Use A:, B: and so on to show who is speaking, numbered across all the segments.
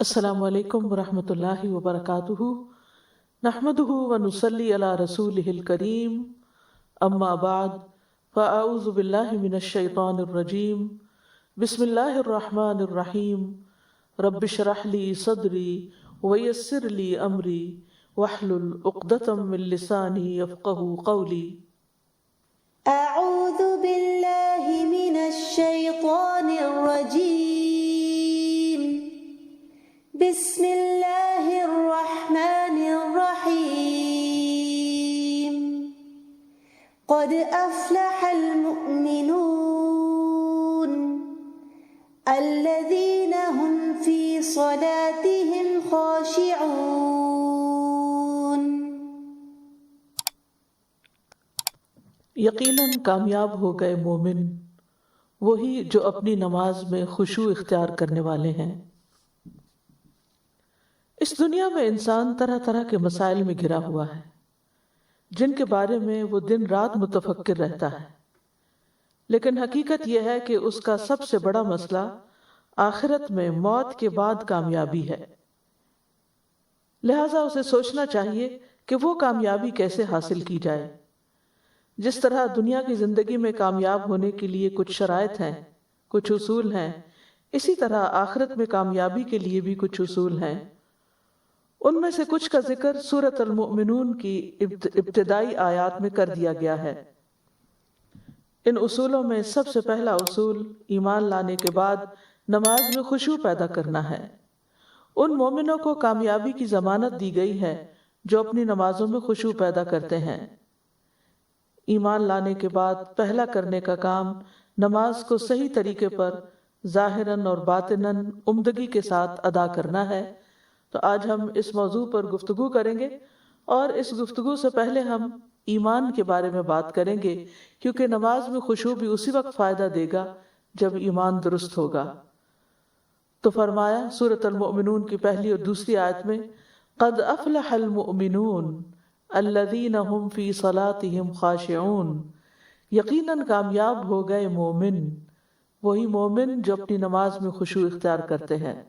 A: السلام علیکم ورحمۃ اللہ وبرکاتہ، نحمدہ ونصلی علی رسولہ الکریم، اما بعد فاعوذ باللہ من الشیطان الرجیم، بسم اللہ الرحمن الرحیم، رب اشرح لی صدری ویسر لی امری واحلل عقدۃ من لسانی یفقہوا قولی۔
B: اعوذ باللہ من الشیطان الرجیم، بسم اللہ الرحمن الرحیم، قد افلح المؤمنون الذین هم فی صلاتهم خاشعون۔
A: یقیناً کامیاب ہو گئے مومن وہی جو اپنی نماز میں خشوع اختیار کرنے والے ہیں۔ اس دنیا میں انسان طرح طرح کے مسائل میں گھرا ہوا ہے جن کے بارے میں وہ دن رات متفکر رہتا ہے، لیکن حقیقت یہ ہے کہ اس کا سب سے بڑا مسئلہ آخرت میں موت کے بعد کامیابی ہے۔ لہٰذا اسے سوچنا چاہیے کہ وہ کامیابی کیسے حاصل کی جائے۔ جس طرح دنیا کی زندگی میں کامیاب ہونے کے لیے کچھ شرائط ہیں، کچھ اصول ہیں، اسی طرح آخرت میں کامیابی کے لیے بھی کچھ اصول ہیں۔ ان میں سے کچھ کا ذکر سورۃ المؤمنون کی ابتدائی آیات میں کر دیا گیا ہے۔ ان اصولوں میں سب سے پہلا اصول ایمان لانے کے بعد نماز میں خشوع پیدا کرنا ہے۔ ان مومنوں کو کامیابی کی ضمانت دی گئی ہے جو اپنی نمازوں میں خشوع پیدا کرتے ہیں۔ ایمان لانے کے بعد پہلا کرنے کا کام نماز کو صحیح طریقے پر ظاہراً اور باطناً عمدگی کے ساتھ ادا کرنا ہے۔ تو آج ہم اس موضوع پر گفتگو کریں گے، اور اس گفتگو سے پہلے ہم ایمان کے بارے میں بات کریں گے، کیونکہ نماز میں خشوع بھی اسی وقت فائدہ دے گا جب ایمان درست ہوگا۔ تو فرمایا سورۃ المؤمنون کی پہلی اور دوسری آیت میں، قد افلح المؤمنون الذین هم فی صلاتهم خاشعون، یقیناً کامیاب ہو گئے مومن وہی مومن جو اپنی نماز میں خشوع اختیار کرتے ہیں۔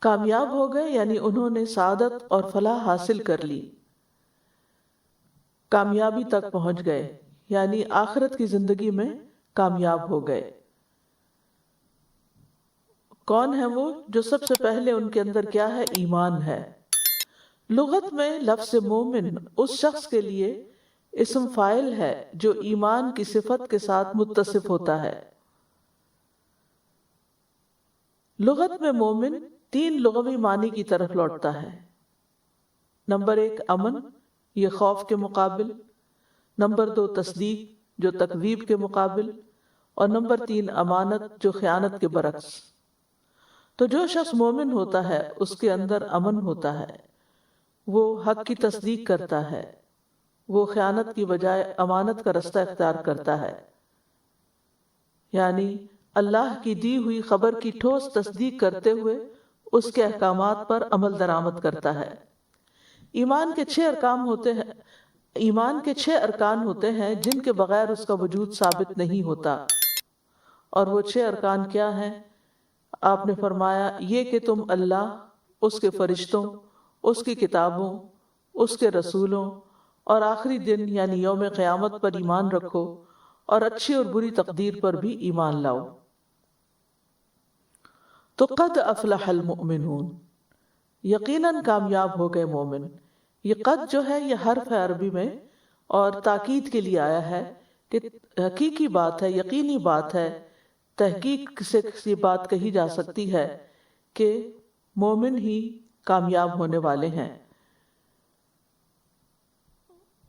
A: کامیاب ہو گئے یعنی انہوں نے سعادت اور فلاح حاصل کر لی، کامیابی تک پہنچ گئے، یعنی آخرت کی زندگی میں کامیاب ہو گئے۔ کون ہے وہ؟ جو سب سے پہلے ان کے اندر کیا ہے؟ ایمان ہے۔ لغت میں لفظ مومن اس شخص کے لیے اسم فاعل ہے جو ایمان کی صفت کے ساتھ متصف ہوتا ہے۔ لغت میں مومن تین لغوی معنی کی طرف لوٹتا ہے۔ نمبر 1 امن، یہ خوف کے مقابل، نمبر 2 تصدیق جو تکذیب کے مقابل، اور نمبر 3 امانت جو خیانت کے برعکس۔ تو جو شخص مومن ہوتا ہے اس کے اندر امن ہوتا ہے، وہ حق کی تصدیق کرتا ہے، وہ خیانت کی بجائے امانت کا رستہ اختیار کرتا ہے، یعنی اللہ کی دی ہوئی خبر کی ٹھوس تصدیق کرتے ہوئے اس کے احکامات پر عمل درآمد کرتا ہے۔ ایمان کے 6 ارکان ہوتے ہیں جن کے بغیر اس کا وجود ثابت نہیں ہوتا، اور وہ 6 ارکان کیا ہیں؟ آپ نے فرمایا یہ کہ تم اللہ، اس کے فرشتوں، اس کی کتابوں، اس کے رسولوں اور آخری دن یعنی یوم قیامت پر ایمان رکھو، اور اچھی اور بری تقدیر پر بھی ایمان لاؤ۔ تو قد افلح المؤمنون، یقیناً کامیاب ہو گئے مومن۔ یہ قد جو ہے یہ حرف ہے عربی میں، اور تاکید کے لیے آیا ہے کہ حقیقی بات ہے، یقینی بات ہے، تحقیق سے یہ بات کہی جا سکتی ہے کہ مومن ہی کامیاب ہونے والے ہیں۔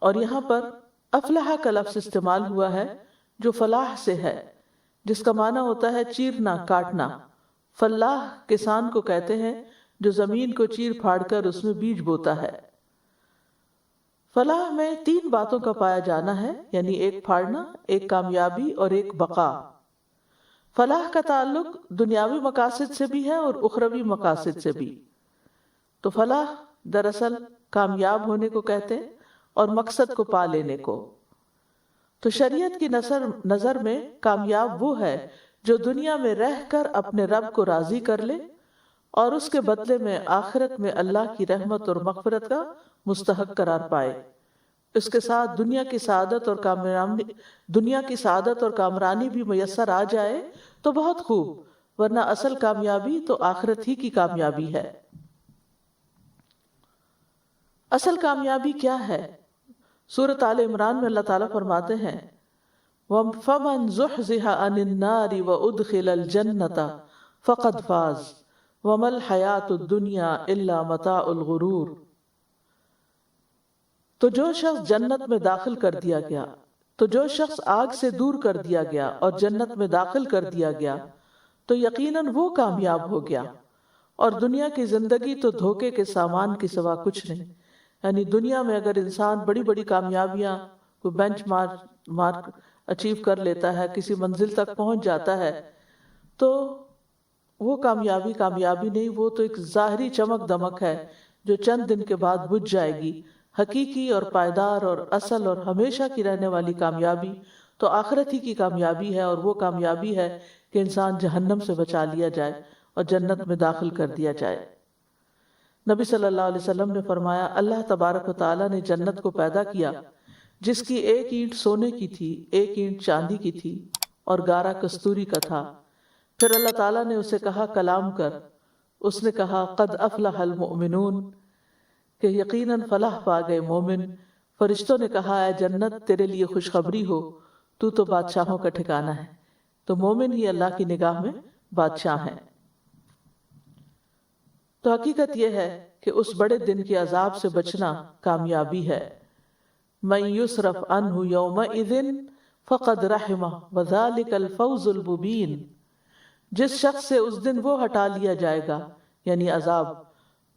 A: اور یہاں پر افلح کا لفظ استعمال ہوا ہے جو فلاح سے ہے، جس کا معنی ہوتا ہے چیرنا، کاٹنا۔ فلاح کسان کو کہتے ہیں جو زمین کو چیر پھاڑ کر اس میں بیج بوتا ہے۔ فلاح میں 3 باتوں کا پایا جانا ہے، یعنی ایک پھاڑنا، ایک کامیابی اور ایک بقا۔ فلاح کا تعلق دنیاوی مقاصد سے بھی ہے اور اخروی مقاصد سے بھی۔ تو فلاح دراصل کامیاب ہونے کو کہتے ہیں اور مقصد کو پا لینے کو۔ تو شریعت کی نظر میں کامیاب وہ ہے جو دنیا میں رہ کر اپنے رب کو راضی کر لے اور اس کے بدلے میں آخرت میں اللہ کی رحمت اور مغفرت کا مستحق قرار پائے۔ اس کے ساتھ دنیا کی سعادت اور کامرانی بھی میسر آ جائے تو بہت خوب، ورنہ اصل کامیابی تو آخرت ہی کی کامیابی ہے۔ اصل کامیابی کیا ہے؟ سورۃ آل عمران میں اللہ تعالیٰ فرماتے ہیں فَمَنْ زُحْزِحَ عَنِ النَّارِ وَأُدْخِلَ الْجَنَّةَ فَقَدْ فَازَ وَمَا الْحَيَاةُ الدُّنْيَا إِلَّا مَتَاعُ الْغُرُورِ۔ تو جو شخص جنت میں داخل کر دیا گیا، تو جو شخص آگ سے دور کر دیا گیا اور جنت میں داخل کر دیا گیا تو یقیناً وہ کامیاب ہو گیا، اور دنیا کی زندگی تو دھوکے کے سامان کے سوا کچھ نہیں۔ یعنی دنیا میں اگر انسان بڑی بڑی کامیابیاں، کوئی بینچ مارک اچیو کر لیتا ہے، کسی منزل تک پہنچ جاتا ہے، تو وہ کامیابی نہیں، وہ تو ایک ظاہری چمک دمک ہے جو چند دن کے بعد بجھ جائے گی۔ حقیقی اور پائیدار اور اصل اور ہمیشہ کی رہنے والی کامیابی تو آخرت ہی کی کامیابی ہے، اور وہ کامیابی ہے کہ انسان جہنم سے بچا لیا جائے اور جنت میں داخل کر دیا جائے۔ نبی صلی اللہ علیہ وسلم نے فرمایا، اللہ تبارک و تعالیٰ نے جنت کو پیدا کیا جس کی ایک اینٹ سونے کی تھی، ایک اینٹ چاندی کی تھی اور گارا کستوری کا تھا۔ پھر اللہ تعالیٰ نے اسے کہا کلام کر، اس نے کہا قد افلح المؤمنون، کہ یقیناً فلاح پا گئے مومن۔ فرشتوں نے کہا اے جنت تیرے لیے خوشخبری ہو، تو بادشاہوں کا ٹھکانہ ہے۔ تو مومن ہی اللہ کی نگاہ میں بادشاہ ہیں۔ تو حقیقت یہ ہے کہ اس بڑے دن کے عذاب سے بچنا کامیابی ہے۔ من یصرف عنہ یومئذ فقد رحمہ وذلک الفوز المبین۔ جس شخص سے اس دن وہ ہٹا لیا جائے گا، یعنی عذاب،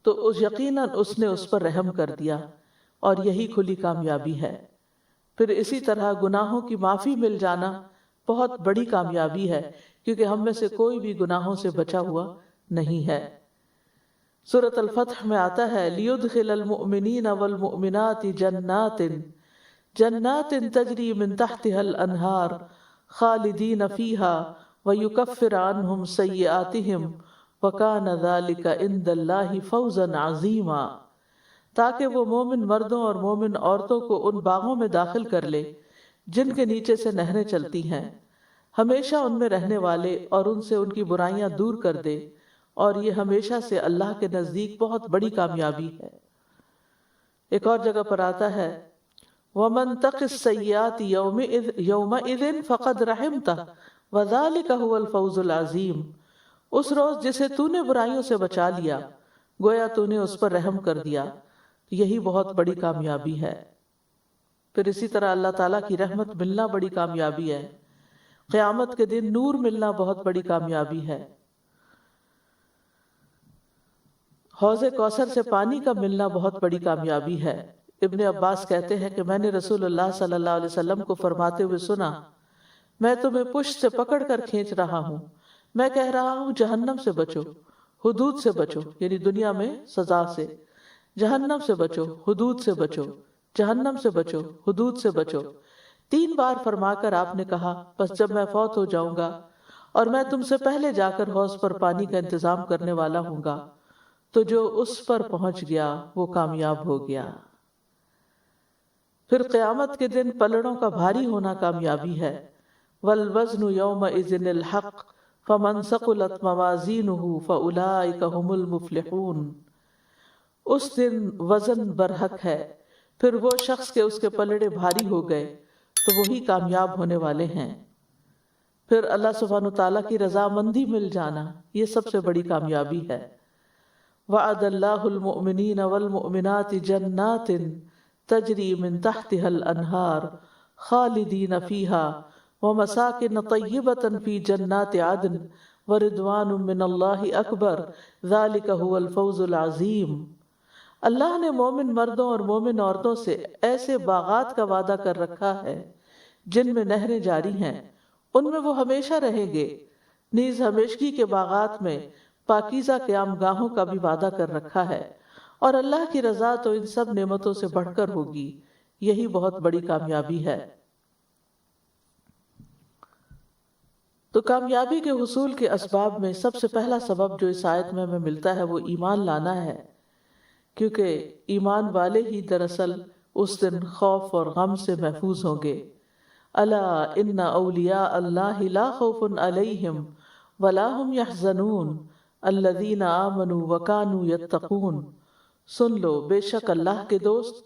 A: تو یقیناً اس نے اس پر رحم کر دیا، اور یہی کھلی کامیابی ہے۔ پھر اسی طرح گناہوں کی معافی مل جانا بہت بڑی کامیابی ہے، کیونکہ ہم میں سے کوئی بھی گناہوں سے بچا ہوا نہیں ہے۔ سورۃ الفتح میں آتا ہے لیدخل المؤمنین والمؤمنات جنات تجری من تحتها الانہار خالدین فیہا ویکفر عنہم سیئاتہم وکان ذلک عند اللہ فوزا عظیما، تاکہ وہ مومن مردوں اور مومن عورتوں کو ان باغوں میں داخل کر لے جن کے نیچے سے نہریں چلتی ہیں، ہمیشہ ان میں رہنے والے، اور ان سے ان کی برائیاں دور کر دے، اور یہ ہمیشہ سے اللہ کے نزدیک بہت بڑی کامیابی ہے۔ ایک اور جگہ پر آتا ہے وَمَن تَقِ السَّيِّئَاتِ يَوْمَئِذٍ فَقَدْ رَحِمْتَهُ وَذَلِكَ هُوَ الْفَوْزُ الْعَظِيمُ۔ اس روز جسے تو نے برائیوں سے بچا لیا، گویا تو نے اس پر رحم کر دیا، یہی بہت بڑی کامیابی ہے۔ پھر اسی طرح اللہ تعالیٰ کی رحمت ملنا بڑی کامیابی ہے۔ قیامت کے دن نور ملنا بہت بڑی کامیابی ہے۔ حوض کوثر سے پانی کا ملنا بہت بڑی کامیابی ہے۔ ابن عباس کہتے ہیں کہ میں نے رسول اللہ صلی اللہ علیہ وسلم کو فرماتے ہوئے سنا، میں تمہیں پشت سے پکڑ کر کھینچ رہا ہوں، میں کہہ رہا ہوں جہنم سے بچو، حدود سے بچو، یعنی دنیا میں سزا سے، جہنم سے بچو، حدود سے بچو، جہنم سے بچو، حدود سے بچو۔ 3 بار فرما کر آپ نے کہا بس جب میں فوت ہو جاؤں گا اور میں تم سے پہلے جا کر حوض پر پانی کا انتظام کرنے والا ہوں گا، تو جو اس پر پہنچ گیا وہ کامیاب ہو گیا۔ پھر قیامت کے دن پلڑوں کا بھاری ہونا کامیابی ہے۔ والوزن یومئذ الحق فمن ثقلت موازینہ فاولئک هم المفلحون۔ اس دن وزن برحق ہے، پھر وہ شخص کے اس کے پلڑے بھاری ہو گئے تو وہی کامیاب ہونے والے ہیں۔ پھر اللہ سبحانہ تعالیٰ کی رضامندی مل جانا، یہ سب سے بڑی کامیابی ہے۔ وعد اللہ المؤمنین والمؤمنات جنات تجری من تحتها الانہار خالدین فیہا ومساکن طیبۃ فی جنات عدن ورضوان من اللہ اکبر ذلک هو الفوز العظیم۔ اللہ نے مومن مردوں اور مومن عورتوں سے ایسے باغات کا وعدہ کر رکھا ہے جن میں نہریں جاری ہیں، ان میں وہ ہمیشہ رہیں گے، نیز ہمیشگی کے باغات میں پاکیزہ قیام گاہوں کا بھی وعدہ کر رکھا ہے، اور اللہ کی رضا تو ان سب نعمتوں سے بڑھ کر ہوگی، یہی بہت بڑی کامیابی ہے۔ تو کامیابی کے حصول کے اسباب میں سب سے پہلا سبب جو اس آیت میں ہمیں ملتا ہے وہ ایمان لانا ہے، کیونکہ ایمان والے ہی دراصل اس دن خوف اور غم سے محفوظ ہوں گے۔ الا ان اولیاء اللہ لا خوف علیہم ولا هم يحزنون الذین آمنوا وکانوا یتقون۔ سن لو، بے شک اللہ کے دوست،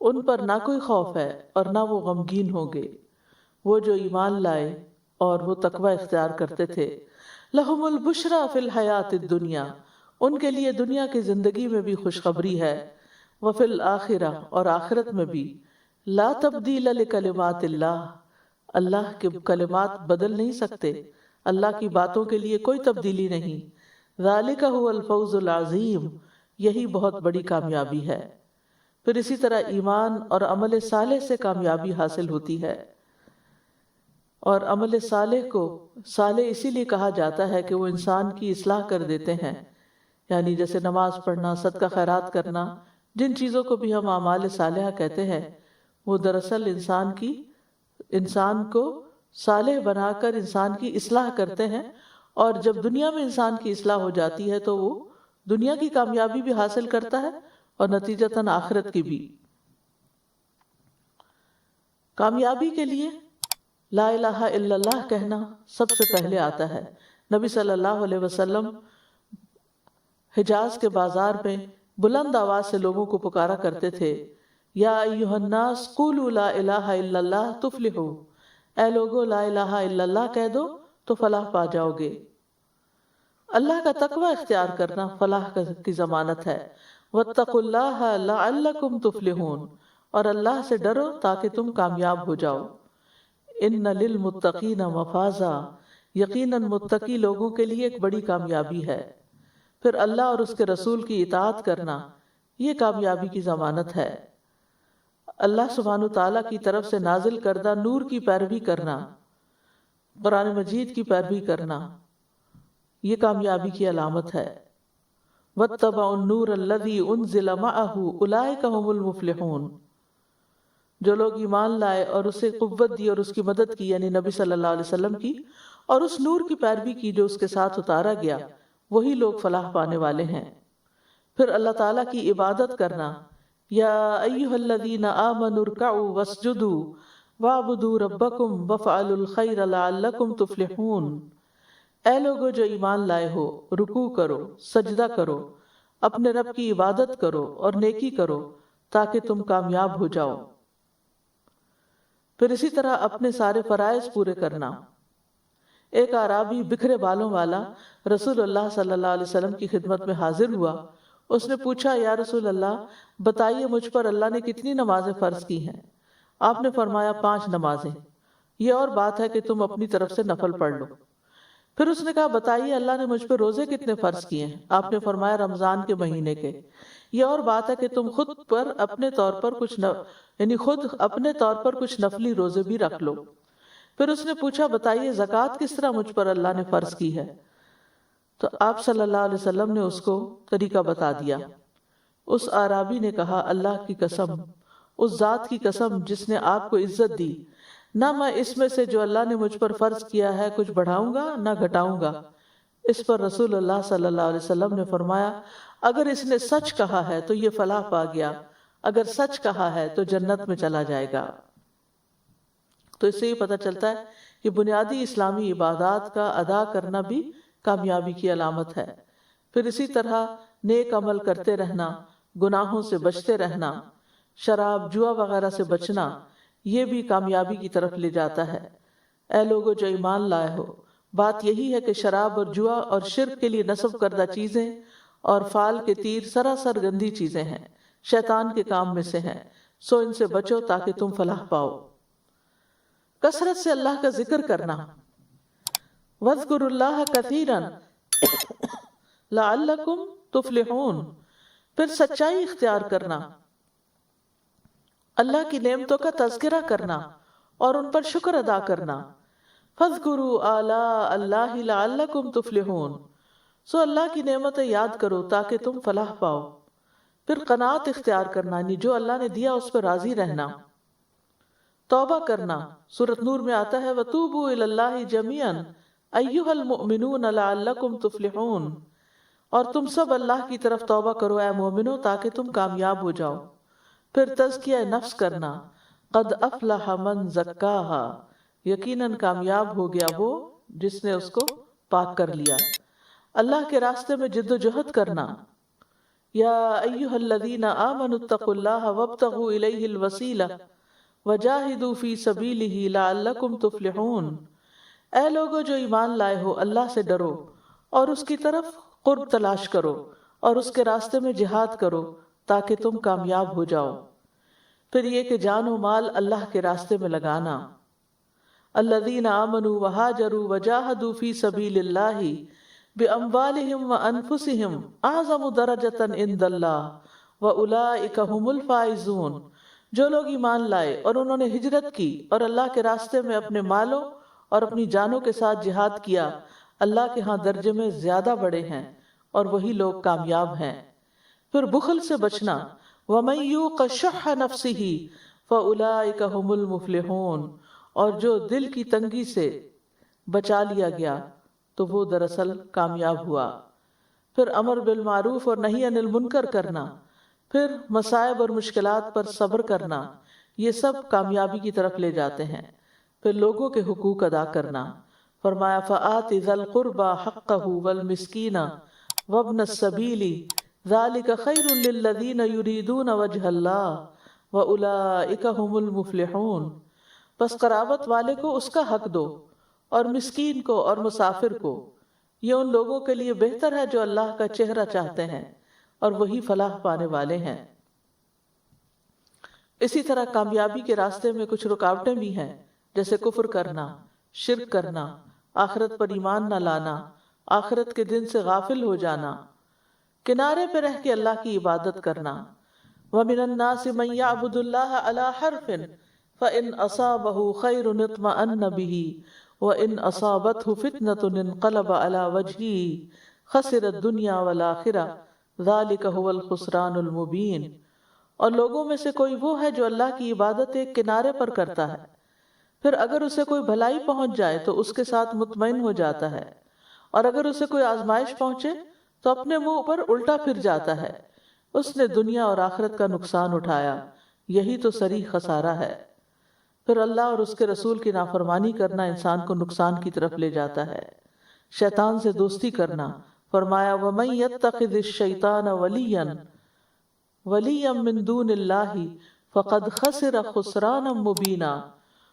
A: ان پر نہ کوئی خوف ہے اور نہ وہ غمگین ہوں گے، وہ جو ایمان لائے اور وہ تقوی اختیار کرتے تھے۔ لہم البشری فی الحیات الدنیا، ان کے لیے دنیا کی زندگی میں بھی خوشخبری ہے، وفی الآخرہ، اور آخرت میں بھی۔ لا تبدیل لکلمات اللہ، اللہ کے کلمات بدل نہیں سکتے، اللہ کی باتوں کے لیے کوئی تبدیلی نہیں۔ ذالک هو الفوز العظیم، یہی بہت بڑی کامیابی ہے۔ پھر اسی طرح ایمان اور عمل صالح سے کامیابی حاصل ہوتی ہے، اور عمل صالح کو صالح اسی لیے کہا جاتا ہے کہ وہ انسان کی اصلاح کر دیتے ہیں، یعنی جیسے نماز پڑھنا، صدقہ خیرات کرنا، جن چیزوں کو بھی ہم اعمال صالحہ کہتے ہیں، وہ دراصل انسان کو صالح بنا کر انسان کی اصلاح کرتے ہیں، اور جب دنیا میں انسان کی اصلاح ہو جاتی ہے تو وہ دنیا کی کامیابی بھی حاصل کرتا ہے اور نتیجتاً آخرت کی بھی۔ کامیابی کے لیے لا الہ الا اللہ کہنا سب سے پہلے آتا ہے۔ نبی صلی اللہ علیہ وسلم حجاز کے بازار میں بلند آواز سے لوگوں کو پکارا کرتے تھے، یا ایھا الناس قولوا لا الہ الا اللہ تفلحوا، اے لوگو لا الہ الا اللہ کہہ دو تو فلاح پا جاؤ گے۔ اللہ کا تقوی اختیار کرنا فلاح کی ضمانت ہے۔ واتقوا اللہ لعلکم تفلحون، اور اللہ سے ڈرو تاکہ تم کامیاب ہو جاؤ۔ ان للمتقین مفازا، یقیناً متقی لوگوں کے لیے ایک بڑی کامیابی ہے۔ پھر اللہ اور اس کے رسول کی اطاعت کرنا، یہ کامیابی کی ضمانت ہے۔ اللہ سبحانہ تعالیٰ کی طرف سے نازل کردہ نور کی پیروی کرنا، قرآن مجید کی پیروی کرنا، یہ کامیابی کی علامت ہے۔ واتبعوا النور الذی انزل معہ اولئک هم المفلحون، جو لوگ ایمان لائے اور اسے قوت دی اور اس کی مدد کی، یعنی نبی صلی اللہ علیہ وسلم کی، اور اس نور کی پیروی کی جو اس کے ساتھ اتارا گیا، وہی لوگ فلاح پانے والے ہیں۔ پھر اللہ تعالیٰ کی عبادت کرنا، یا ایھا الذین آمنوا ارکعوا واسجدوا واعبدوا ربکم وافعلوا الخیر لعلکم تفلحون، اے لوگو جو ایمان لائے ہو، رکوع کرو، سجدہ کرو، اپنے رب کی عبادت کرو اور نیکی کرو تاکہ تم کامیاب ہو جاؤ۔ پھر اسی طرح اپنے سارے فرائض پورے کرنا۔ ایک اعرابی بکھرے بالوں والا رسول اللہ صلی اللہ علیہ وسلم کی خدمت میں حاضر ہوا۔ اس نے پوچھا، یا رسول اللہ، بتائیے مجھ پر اللہ نے کتنی نمازیں فرض کی ہیں؟ آپ نے فرمایا 5 نمازیں، یہ اور بات ہے کہ تم اپنی طرف سے نفل پڑھ لو۔ پھر اس نے کہا، بتائیے اللہ نے مجھ پہ روزے کتنے فرض کیے ہیں؟ آپ نے فرمایا رمضان کے مہینے کے، یہ اور بات ہے کہ تم خود اپنے طور پر کچھ نفلی روزے بھی رکھ لو۔ پھر اس نے پوچھا، بتائیے زکوٰۃ کس طرح مجھ پر اللہ نے فرض کی ہے؟ تو آپ صلی اللہ علیہ وسلم نے اس کو طریقہ بتا دیا۔ اس اعرابی نے کہا، اللہ کی قسم، اس ذات کی قسم جس نے آپ کو عزت دی، نہ میں اس میں سے جو اللہ نے مجھ پر فرض کیا ہے کچھ بڑھاؤں گا نہ گھٹاؤں گا۔ اس پر رسول اللہ صلی اللہ علیہ وسلم نے فرمایا، اگر اس نے سچ کہا ہے تو یہ فلاح پا گیا، اگر سچ کہا ہے تو جنت میں چلا جائے گا۔ تو اس سے یہ پتہ چلتا ہے کہ بنیادی اسلامی عبادات کا ادا کرنا بھی کامیابی کی علامت ہے۔ پھر اسی طرح نیک عمل کرتے رہنا، گناہوں سے بچتے رہنا، شراب جوا وغیرہ سے بچنا، یہ بھی کامیابی کی طرف لے جاتا ہے۔ اے لوگو جو ایمان لائے ہو، بات یہی ہے کہ شراب اور جوا اور شرک کے لیے نصب کردہ چیزیں اور فال کے تیر سراسر گندی چیزیں ہیں، شیطان کے کام میں سے ہیں، سو ان سے بچو تاکہ تم فلاح پاؤ۔ کثرت سے اللہ کا ذکر کرنا، وَاذْكُرُوا اللَّهَ كَثِيرًا لَعَلَّكُمْ تُفْلِحُونَ۔ پھر سچائی اختیار کرنا، اللہ کی نعمتوں کا تذکرہ کرنا اور ان پر شکر ادا کرنا۔ فَاذْكُرُوا آلَاءَ اللَّهِ لَعَلَّكُمْ تُفْلِحُونَ، سو اللہ کی نعمتیں یاد کرو تاکہ تم فلاح پاؤ۔ پھر قناعت اختیار کرنا، یعنی جو اللہ نے دیا اس پر راضی رہنا۔ توبہ کرنا، سورۃ نور میں آتا ہے وَتُوبُوا إِلَى اللَّهِ جَمِيعًا ایھا المؤمنون لعلکم تفلحون، اور تم سب اللہ کی طرف توبہ کرو اے مومنو تاکہ تم کامیاب ہو جاؤ۔ پھر تزکیہ نفس کرنا، قد افلح من زکاہا، یقیناً کامیاب ہو گیا وہ جس نے اس کو پاک کر لیا۔ اللہ کے راستے میں جد و جہد کرنا، یا ایھا الذین آمنوا اتقوا اللہ وابتغوا الیہ الوسیلہ وجاہدوا فی سبیلہ لعلکم تفلحون، اے لوگو جو ایمان لائے ہو اللہ سے ڈرو اور اس کی طرف قرب تلاش کرو اور اس کے راستے میں جہاد کرو تاکہ تم کامیاب ہو جاؤ۔ پھر یہ کہ جان و مال اللہ کے راستے میں لگانا، الذین آمنوا وہاجروا وجاہدوا فی سبیل اللہ باموالہم وانفسہم اعظم درجۃ عند اللہ واولئک ھم الفائزون، جو لوگ ایمان لائے اور انہوں نے ہجرت کی اور اللہ کے راستے میں اپنے مالوں اور اپنی جانوں کے ساتھ جہاد کیا، اللہ کے ہاں درجے میں زیادہ بڑے ہیں اور وہی لوگ کامیاب ہیں۔ پھر بخل سے بچنا، وَمَن یوق شح نفسہ فَأُولَئِکَ ھم المفلحون، اور جو دل کی تنگی سے بچا لیا گیا تو وہ دراصل کامیاب ہوا۔ پھر امر بالمعروف اور نہی عن المنکر کرنا، پھر مصائب اور مشکلات پر صبر کرنا، یہ سب کامیابی کی طرف لے جاتے ہیں۔ پھر لوگوں کے حقوق ادا کرنا، فرمایا فآت ذی القربى حقہ والمسکین وابن السبیل ذلک خیر للذین یریدون وجہ اللہ واولئک ھم المفلحون، بس قرابت والے کو اس کا حق دو اور مسکین کو اور مسافر کو، یہ ان لوگوں کے لیے بہتر ہے جو اللہ کا چہرہ چاہتے ہیں اور وہی فلاح پانے والے ہیں۔ اسی طرح کامیابی کے راستے میں کچھ رکاوٹیں بھی ہیں، جیسے کفر کرنا، شرک کرنا، آخرت پر ایمان نہ لانا، آخرت کے دن سے غافل ہو جانا، کنارے پہ رہ کے اللہ کی عبادت کرنا۔ وَمِنَ النَّاسِ مَن يَعْبُدُ اللَّهَ عَلَى حَرْفٍ فَإِنْ أَصَابَهُ خَيْرٌ اطْمَأَنَّ بِهِ وَإِنْ أَصَابَتْهُ فِتْنَةٌ انقلب عَلَى وَجْهِهِ خَسِرَ الدُّنْيَا وَالْآخِرَةَ ذَلِكَ هُوَ الْخُسْرَانُ الْمُبِينُ، اور لوگوں میں سے کوئی وہ ہے جو اللہ کی عبادت ایک کنارے پر کرتا ہے، پھر اگر اسے کوئی بھلائی پہنچ جائے تو اس کے ساتھ مطمئن ہو جاتا ہے، اور اگر اسے کوئی آزمائش پہنچے تو اپنے منہ پر الٹا پھر جاتا ہے، اس نے دنیا اور آخرت کا نقصان اٹھایا، یہی تو صریح خسارہ ہے۔ پھر اللہ اور اس کے رسول کی نافرمانی کرنا انسان کو نقصان کی طرف لے جاتا ہے۔ شیطان سے دوستی کرنا، فرمایا وَمَن يَتَّخِذِ الشَّيْطَانَ وَلِيًّا مِّن دُونِ اللَّهِ فَقَدْ خَسِرَ خُسْرَانًا مُبِينًا،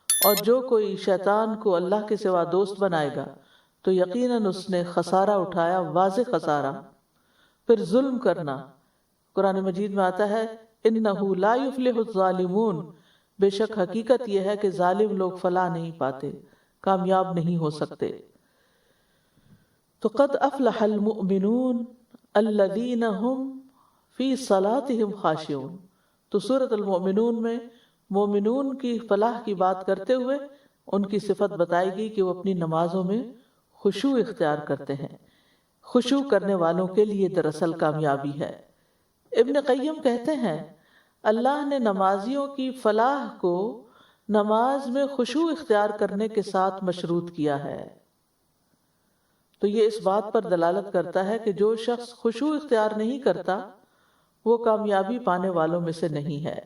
A: اور جو کوئی شیطان کو اللہ کے سوا دوست بنائے گا تو یقیناً اس نے خسارہ اٹھایا، واضح خسارہ۔ پھر ظلم کرنا، قرآن مجید میں آتا ہے اِنَّهُ لَا يُفْلِحُ الظَّالِمُونَ، بے شک حقیقت یہ ہے کہ ظالم لوگ فلاح نہیں پاتے، کامیاب نہیں ہو سکتے۔ تو قد افلح المؤمنون الذین هم فی صلاتهم خاشعون، تو سورۃ المؤمنون میں مومنون کی فلاح کی بات کرتے ہوئے ان کی صفت بتائی گئی کہ وہ اپنی نمازوں میں خشوع اختیار کرتے ہیں۔ خشوع کرنے والوں کے لیے دراصل کامیابی ہے۔ ابن قیم کہتے ہیں اللہ نے نمازیوں کی فلاح کو نماز میں خشوع اختیار کرنے کے ساتھ مشروط کیا ہے، تو یہ اس بات پر دلالت کرتا ہے کہ جو شخص خشوع اختیار نہیں کرتا وہ کامیابی پانے والوں میں سے نہیں ہے،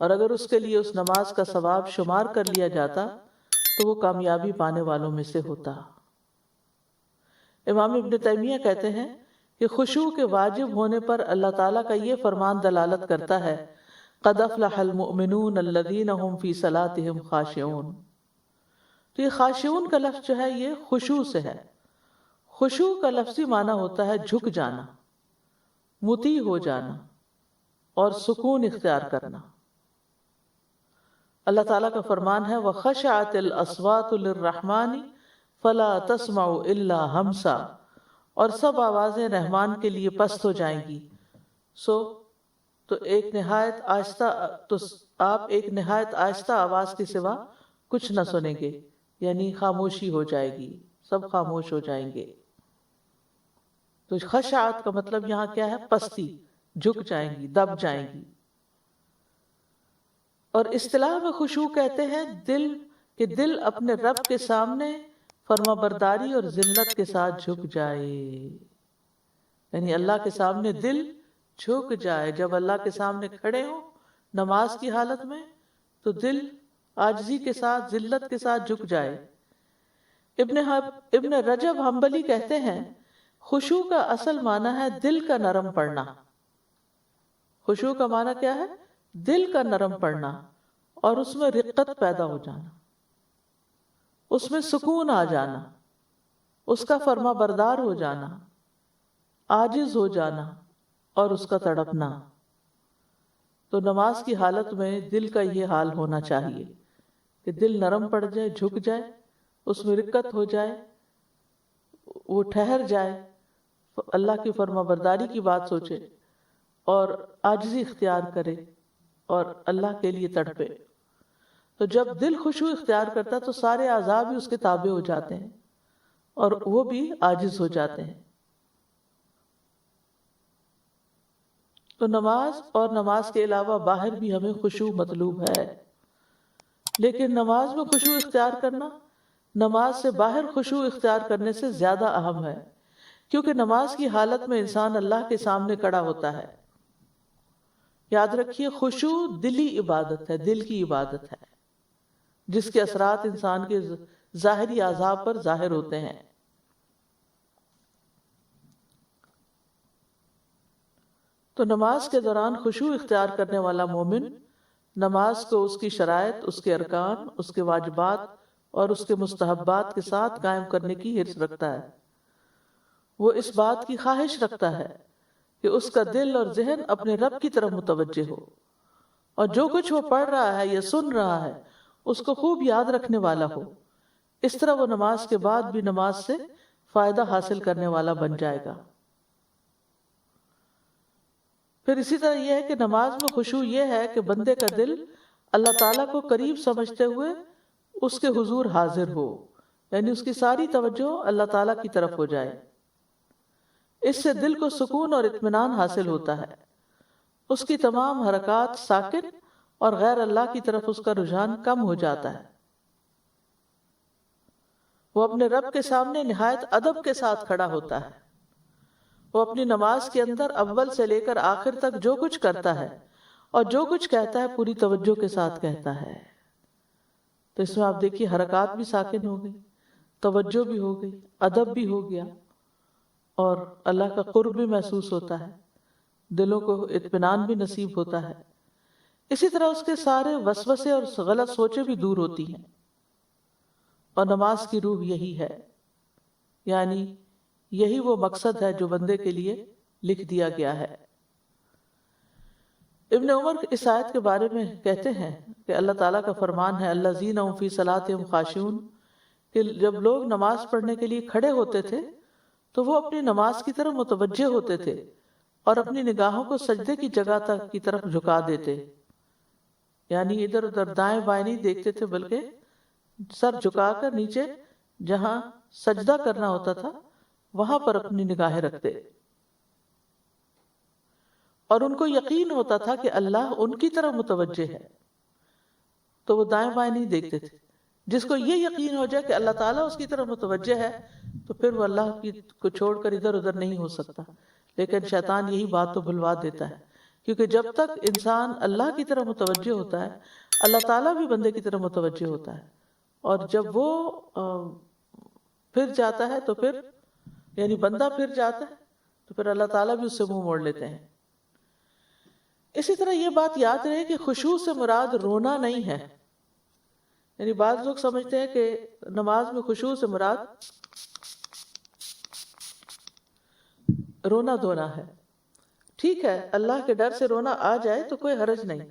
A: اور اگر اس کے لیے اس نماز کا ثواب شمار کر لیا جاتا تو وہ کامیابی پانے والوں میں سے ہوتا۔ امام ابن تیمیہ کہتے ہیں کہ خشوع کے واجب ہونے پر اللہ تعالیٰ کا یہ فرمان دلالت کرتا ہے قد افلح المؤمنون الذین هم فی صلاتهم خاشعون، تو یہ خاشعون کا لفظ جو ہے یہ خشوع سے ہے۔ خشوع کا لفظی معنی ہوتا ہے جھک جانا، مطیع ہو جانا اور سکون اختیار کرنا۔ اللہ تعالیٰ کا فرمان ہے وَخَشَعَتِ الْأَصْوَاتُ لِلرَّحْمَنِ فَلَا تَسْمَعُ إِلَّا هَمْسًا، اور سب آوازیں رحمان کے لیے پست ہو جائیں گی، تو آپ ایک نہایت آہستہ آواز کے سوا کچھ نہ سنیں گے، یعنی خاموشی ہو جائے گی، سب خاموش ہو جائیں گے۔ تو خشعت کا مطلب یہاں کیا ہے؟ پستی، جھک جائیں گی، دب جائیں گی۔ اور اصطلاح میں خشوع کہتے ہیں دل اپنے رب کے سامنے فرما برداری اور ذلت کے ساتھ جھک جائے، یعنی اللہ کے سامنے دل جھک جائے. جب اللہ کے سامنے کھڑے ہوں نماز کی حالت میں تو دل عاجزی کے ساتھ ذلت کے ساتھ جھک جائے. ابن رجب حنبلی کہتے ہیں خشوع کا اصل معنی ہے دل کا نرم پڑنا. خشوع کا معنی کیا ہے؟ دل کا نرم پڑنا اور اس میں رقت پیدا ہو جانا، اس میں سکون آ جانا، اس کا فرما بردار ہو جانا، عاجز ہو جانا اور اس کا تڑپنا. تو نماز کی حالت میں دل کا یہ حال ہونا چاہیے کہ دل نرم پڑ جائے، جھک جائے، اس میں رقت ہو جائے، وہ ٹھہر جائے، اللہ کی فرما برداری کی بات سوچے اور عاجزی اختیار کرے اور اللہ کے لیے تڑپے. تو جب دل خشوع اختیار کرتا تو سارے اعضاء بھی اس کے تابع ہو جاتے ہیں اور وہ بھی عاجز ہو جاتے ہیں. تو نماز اور نماز کے علاوہ باہر بھی ہمیں خشوع مطلوب ہے، لیکن نماز میں خشوع اختیار کرنا نماز سے باہر خشوع اختیار کرنے سے زیادہ اہم ہے، کیونکہ نماز کی حالت میں انسان اللہ کے سامنے کھڑا ہوتا ہے. یاد رکھیے خشوع دلی عبادت ہے، دل کی عبادت ہے جس کے اثرات انسان کے ظاہری اعضاء پر ظاہر ہوتے ہیں. تو نماز کے دوران خشوع اختیار کرنے والا مومن نماز کو اس کی شرائط، اس کے ارکان، اس کے واجبات اور اس کے مستحبات کے ساتھ قائم کرنے کی حرص رکھتا ہے. وہ اس بات کی خواہش رکھتا ہے کہ اس کا دل اور ذہن اپنے رب کی طرف متوجہ ہو اور جو کچھ وہ پڑھ رہا ہے یا سن رہا ہے اس کو خوب یاد رکھنے والا ہو. اس طرح وہ نماز کے بعد بھی نماز سے فائدہ حاصل کرنے والا بن جائے گا. پھر اسی طرح یہ ہے کہ نماز میں خشوع یہ ہے کہ بندے کا دل اللہ تعالیٰ کو قریب سمجھتے ہوئے اس کے حضور حاضر ہو، یعنی اس کی ساری توجہ اللہ تعالیٰ کی طرف ہو جائے. اس سے دل کو سکون اور اطمینان حاصل ہوتا ہے، اس کی تمام حرکات ساکن اور غیر اللہ کی طرف اس کا رجحان کم ہو جاتا ہے. وہ اپنے رب کے سامنے نہایت ادب کے ساتھ کھڑا ہوتا ہے. وہ اپنی نماز کے اندر اول سے لے کر آخر تک جو کچھ کرتا ہے اور جو کچھ کہتا ہے پوری توجہ کے ساتھ کہتا ہے. تو اس میں آپ دیکھیے حرکات بھی ساکن ہو گئی، توجہ بھی ہو گئی، ادب بھی ہو گیا اور اللہ کا قرب بھی محسوس ہوتا ہے، دلوں کو اطمینان بھی نصیب ہوتا ہے. اسی طرح اس کے سارے وسوسے اور غلط سوچیں بھی دور ہوتی ہیں. اور نماز کی روح یہی ہے، یعنی یہی وہ مقصد ہے جو بندے کے لیے لکھ دیا گیا ہے. ابن عمر اس آیت کے بارے میں کہتے ہیں کہ اللہ تعالیٰ کا فرمان ہے الذین هم فی صلاتہم خاشعون، کہ جب لوگ نماز پڑھنے کے لیے کھڑے ہوتے تھے تو وہ اپنی نماز کی طرف متوجہ ہوتے تھے اور اپنی نگاہوں کو سجدے کی جگہ تک کی طرف جھکا دیتے، یعنی ادھر ادھر دائیں بائیں نہیں دیکھتے تھے بلکہ سر جھکا کر نیچے جہاں سجدہ کرنا ہوتا تھا وہاں پر اپنی نگاہیں رکھتے. اور ان کو یقین ہوتا تھا کہ اللہ ان کی طرف متوجہ ہے تو وہ دائیں بائیں نہیں دیکھتے تھے. جس کو یہ یقین ہو جائے کہ اللہ تعالیٰ اس کی طرف متوجہ ہے تو پھر وہ اللہ کو چھوڑ کر ادھر ادھر نہیں ہو سکتا. لیکن شیطان یہی بات تو بھلوا دیتا ہے، کیونکہ جب تک انسان اللہ کی طرف متوجہ ہوتا ہے اللہ تعالیٰ بھی بندے کی طرف متوجہ ہوتا ہے، اور جب وہ پھر جاتا ہے تو پھر یعنی بندہ پھر جاتا ہے تو پھر اللہ تعالیٰ بھی اس سے منہ موڑ لیتے ہیں. اسی طرح یہ بات یاد رہے کہ خشوع سے مراد رونا نہیں ہے. یعنی بعض لوگ سمجھتے ہیں کہ نماز میں خشوع سے مراد رونا دھونا ہے. ٹھیک ہے، اللہ کے ڈر سے رونا آ جائے تو کوئی حرج نہیں.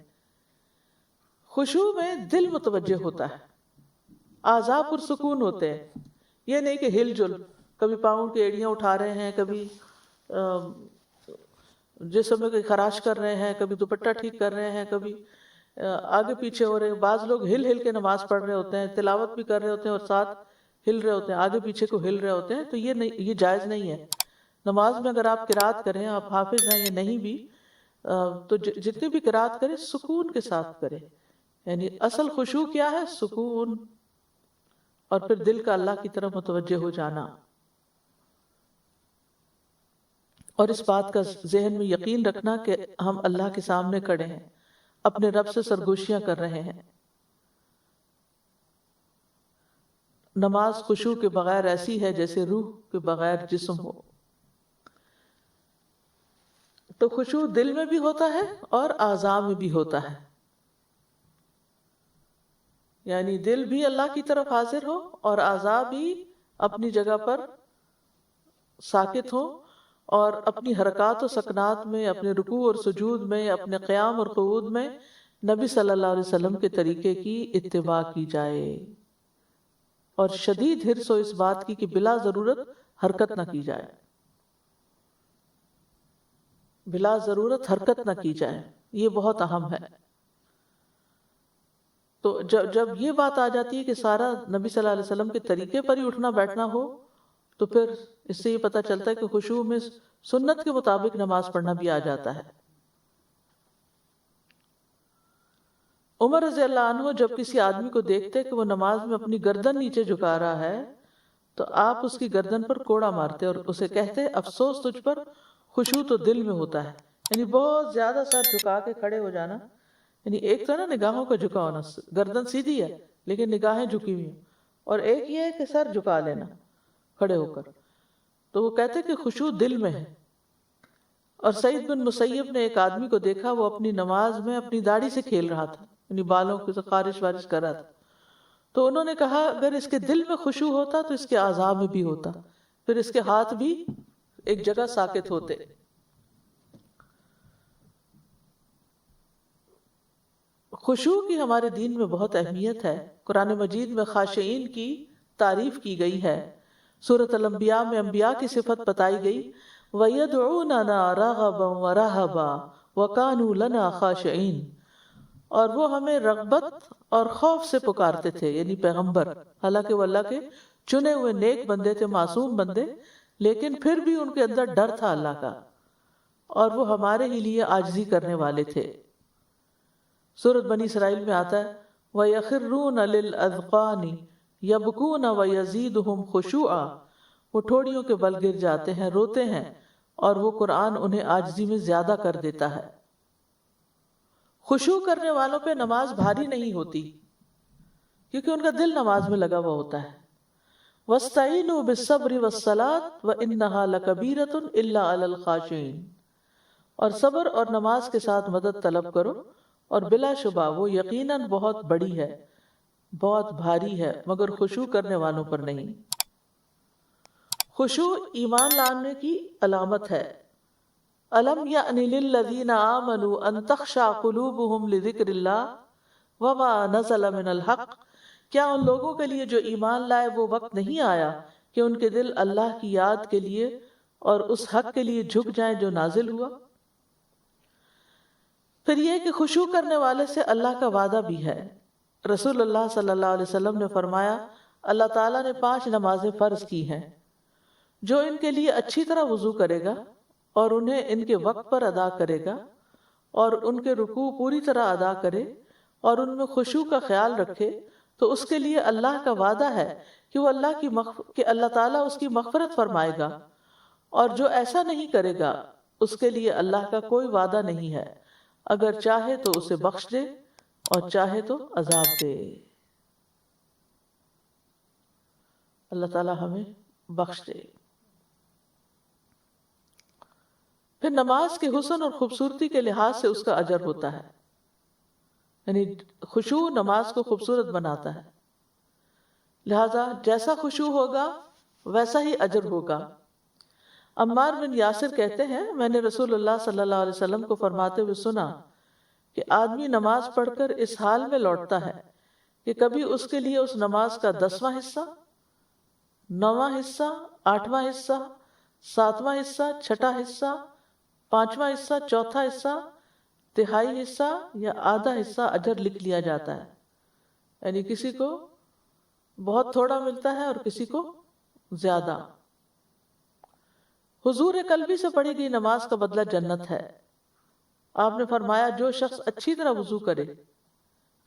A: خشوع میں دل متوجہ ہوتا ہے، اعضاء پرسکون ہوتے ہیں. یہ نہیں کہ ہل جل، کبھی پاؤں کی ایڑیاں اٹھا رہے ہیں، کبھی جسم میں خراش کر رہے ہیں، کبھی دوپٹہ ٹھیک کر رہے ہیں، کبھی آگے پیچھے ہو رہے ہیں. بعض لوگ ہل ہل کے نماز پڑھ رہے ہوتے ہیں، تلاوت بھی کر رہے ہوتے ہیں اور ساتھ ہل رہے ہوتے ہیں، آگے پیچھے کو ہل رہے ہوتے ہیں. تو یہ جائز نہیں ہے. نماز میں اگر آپ قرات کریں، آپ حافظ ہیں یا نہیں بھی، تو جتنی بھی قرات کریں سکون کے ساتھ کریں. یعنی اصل خشوع کیا ہے؟ سکون. اور پھر دل کا اللہ کی طرف متوجہ ہو جانا، اور اس بات کا ذہن میں یقین رکھنا کہ ہم اللہ کے سامنے کھڑے ہیں، اپنے رب سے سرگوشیاں کر رہے ہیں۔ نماز خشوع کے بغیر ایسی ہے جیسے روح کے بغیر جسم ہو۔ تو خشوع دل میں بھی ہوتا ہے اور اعضاء میں بھی ہوتا ہے، یعنی دل بھی اللہ کی طرف حاضر ہو اور اعضاء بھی اپنی جگہ پر ساکت ہو، اور اپنی حرکات و سکنات میں، اپنے رکوع اور سجود میں، اپنے قیام اور قعود میں نبی صلی اللہ علیہ وسلم کے طریقے کی اتباع کی جائے، اور شدید حرص ہو اس بات کی کہ بلا ضرورت حرکت نہ کی جائے، بلا ضرورت حرکت نہ کی جائے، یہ بہت اہم ہے۔ تو جب یہ بات آ جاتی ہے کہ سارا نبی صلی اللہ علیہ وسلم کے طریقے پر ہی اٹھنا بیٹھنا ہو، تو پھر اس سے یہ پتہ چلتا ہے کہ خشوع میں سنت کے مطابق نماز پڑھنا بھی آ جاتا ہے۔ عمر رضی اللہ عنہ جب کسی آدمی کو دیکھتے کہ وہ نماز میں اپنی گردن نیچے جھکا رہا ہے تو آپ اس کی گردن پر کوڑا مارتے اور اسے کہتے افسوس تجھ پر، خشوع تو دل میں ہوتا ہے، یعنی بہت زیادہ سر جھکا کے کھڑے ہو جانا، یعنی ایک تو نا نگاہوں کا جھکا ہونا، گردن سیدھی ہے لیکن نگاہیں جھکی ہوئی ہیں، اور ایک یہ ہے کہ سر جھکا لینا کھڑے ہو کر، تو وہ کہتے کہ خشوع دل میں ہے۔ اور سعید بن مسیب نے ایک آدمی کو دیکھا، وہ اپنی نماز میں اپنی داڑھی سے کھیل رہا تھا، یعنی بالوں سے خارش وارش کر رہا تھا، تو انہوں نے کہا اگر اس کے دل میں خشوع ہوتا تو اس کے اعضاء میں بھی ہوتا، پھر اس کے ہاتھ بھی ایک جگہ ساکت ہوتے۔ خشوع کی ہمارے دین میں بہت اہمیت ہے۔ قرآن مجید میں خاشعین کی تعریف کی گئی ہے۔ سورۃ الانبیاء میں انبیاء کی صفت بتائی گئی، وَيَدْعُونَنَا رَغَبًا وَرَهَبًا وَكَانُوا لَنَا خَاشِعِينَ، اور وہ ہمیں رغبت اور خوف سے پکارتے تھے، یعنی پیغمبر، حالانکہ وہ اللہ کے چنے ہوئے نیک بندے تھے، معصوم بندے، لیکن پھر بھی ان کے اندر ڈر تھا اللہ کا، اور وہ ہمارے ہی لیے عاجزی کرنے والے تھے۔ سورۃ بنی اسرائیل میں آتا ہے وَيَخِرُّونَ لِلْأَذْقَانِ یبکون ویزیدہم خشوعا، وہ ٹھوڑیوں کے بل گر جاتے ہیں، روتے ہیں، اور وہ قرآن انہیں عاجزی میں زیادہ کر دیتا ہے۔ خشوع کرنے والوں پہ نماز بھاری نہیں ہوتی کیونکہ ان کا دل نماز میں لگا ہوا ہوتا ہے۔ وَاسْتَعِینُوا بِالصَّبْرِ وَالصَّلَاةِ وَإِنَّهَا لَكَبِیرَةٌ إِلَّا عَلَى الْخَاشِعِينَ، اور صبر اور نماز کے ساتھ مدد طلب کرو، اور بلا شبہ وہ یقیناً بہت بڑی ہے، بہت بھاری ہے، مگر خشوع کرنے والوں پر نہیں۔ خشوع ایمان لانے کی علامت ہے۔ الم یأن للذین آمنوا ان تخشع قلوبهم لذکر اللہ وما نزل من الحق، کیا ان لوگوں کے لیے جو ایمان لائے وہ وقت نہیں آیا کہ ان کے دل اللہ کی یاد کے لیے اور اس حق کے لیے جھک جائیں جو نازل ہوا؟ پھر یہ کہ خشوع کرنے والے سے اللہ کا وعدہ بھی ہے۔ رسول اللہ صلی اللہ علیہ وسلم نے فرمایا اللہ تعالیٰ نے 5 نمازیں فرض کی ہیں، جو ان کے لیے اچھی طرح وضو کرے گا اور انہیں ان کے وقت پر ادا کرے گا، اور ان کے رکوع پوری طرح ادا کرے اور ان میں خشوع کا خیال رکھے، تو اس کے لیے اللہ کا وعدہ ہے کہ وہ اللہ تعالیٰ اس کی مغفرت فرمائے گا، اور جو ایسا نہیں کرے گا اس کے لیے اللہ کا کوئی وعدہ نہیں ہے، اگر چاہے تو اسے بخش دے اور چاہے تو عذاب دے۔ اللہ تعالیٰ ہمیں بخش دے۔ پھر نماز کے حسن اور خوبصورتی کے لحاظ سے اس کا اجر ہوتا ہے، یعنی خشوع نماز کو خوبصورت بناتا ہے، لہذا جیسا خشوع ہوگا ویسا ہی اجر ہوگا۔ عمار بن یاسر کہتے ہیں میں نے رسول اللہ صلی اللہ علیہ وسلم کو فرماتے ہوئے سنا کہ آدمی نماز پڑھ کر اس حال میں لوٹتا ہے کہ کبھی اس کے لیے اس نماز کا 10واں حصہ، 9واں حصہ، 8واں حصہ، 7واں حصہ، 6واں حصہ، 5واں حصہ، 4تھا حصہ، 1/3 حصہ یا آدھا حصہ اجر لکھ لیا جاتا ہے، یعنی کسی کو بہت تھوڑا ملتا ہے اور کسی کو زیادہ۔ حضور قلبی سے پڑھی گئی نماز کا بدلہ جنت ہے۔ آپ نے فرمایا جو شخص اچھی طرح وضو کرے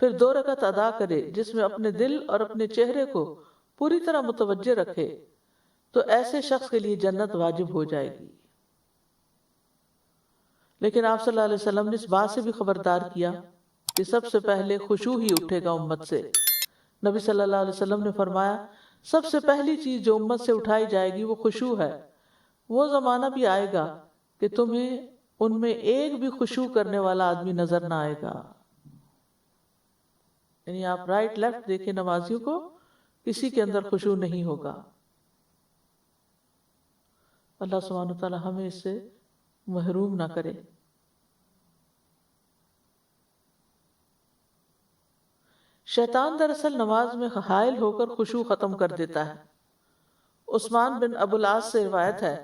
A: پھر 2 رکعت ادا کرے جس میں اپنے دل اور اپنے چہرے کو پوری طرح متوجہ رکھے تو ایسے شخص کے لیے جنت واجب ہو جائے گی۔ لیکن آپ صلی اللہ علیہ وسلم نے اس بات سے بھی خبردار کیا کہ سب سے پہلے خشوع ہی اٹھے گا امت سے۔ نبی صلی اللہ علیہ وسلم نے فرمایا سب سے پہلی چیز جو امت سے اٹھائی جائے گی وہ خشوع ہے۔ وہ زمانہ بھی آئے گا کہ تمہیں ان میں ایک بھی خشوع کرنے والا آدمی نظر نہ آئے گا۔ یعنی آپ رائٹ لیفٹ دیکھیں نمازیوں کو، کسی کے اندر خشوع نہیں ہوگا۔ اللہ سبحانہ وتعالی ہمیں اس سے محروم نہ کرے۔ شیطان دراصل نماز میں حائل ہو کر خشوع ختم کر دیتا ہے۔ عثمان بن ابو العاص سے روایت ہے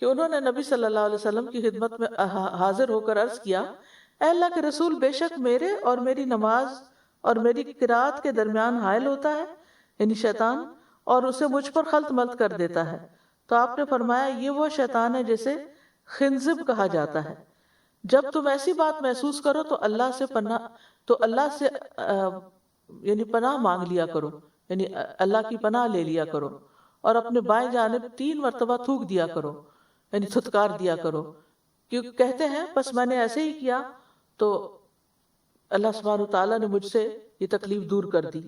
A: کہ انہوں نے نبی صلی اللہ علیہ وسلم کی خدمت میں حاضر ہو کر عرض کیا، اے اللہ کے رسول، بے شک میرے اور میری نماز اور میری قرات کے درمیان حائل ہوتا ہے، یعنی شیطان، اور اسے مجھ پر خلط ملط کر دیتا ہے۔ تو آپ نے فرمایا یہ وہ شیطان ہے جسے خنزب کہا جاتا ہے۔ جب تم ایسی بات محسوس کرو تو اللہ سے یعنی پناہ مانگ لیا کرو، یعنی اللہ کی پناہ لے لیا کرو، اور اپنے بائیں جانب 3 مرتبہ تھوک دیا کرو، یعنی تھتکار دیا کرو۔ کیونکہ کہتے ہیں بس میں نے ایسے ہی کیا تو اللہ سبحانہ وتعالیٰ نے مجھ سے یہ تکلیف دور کر دی۔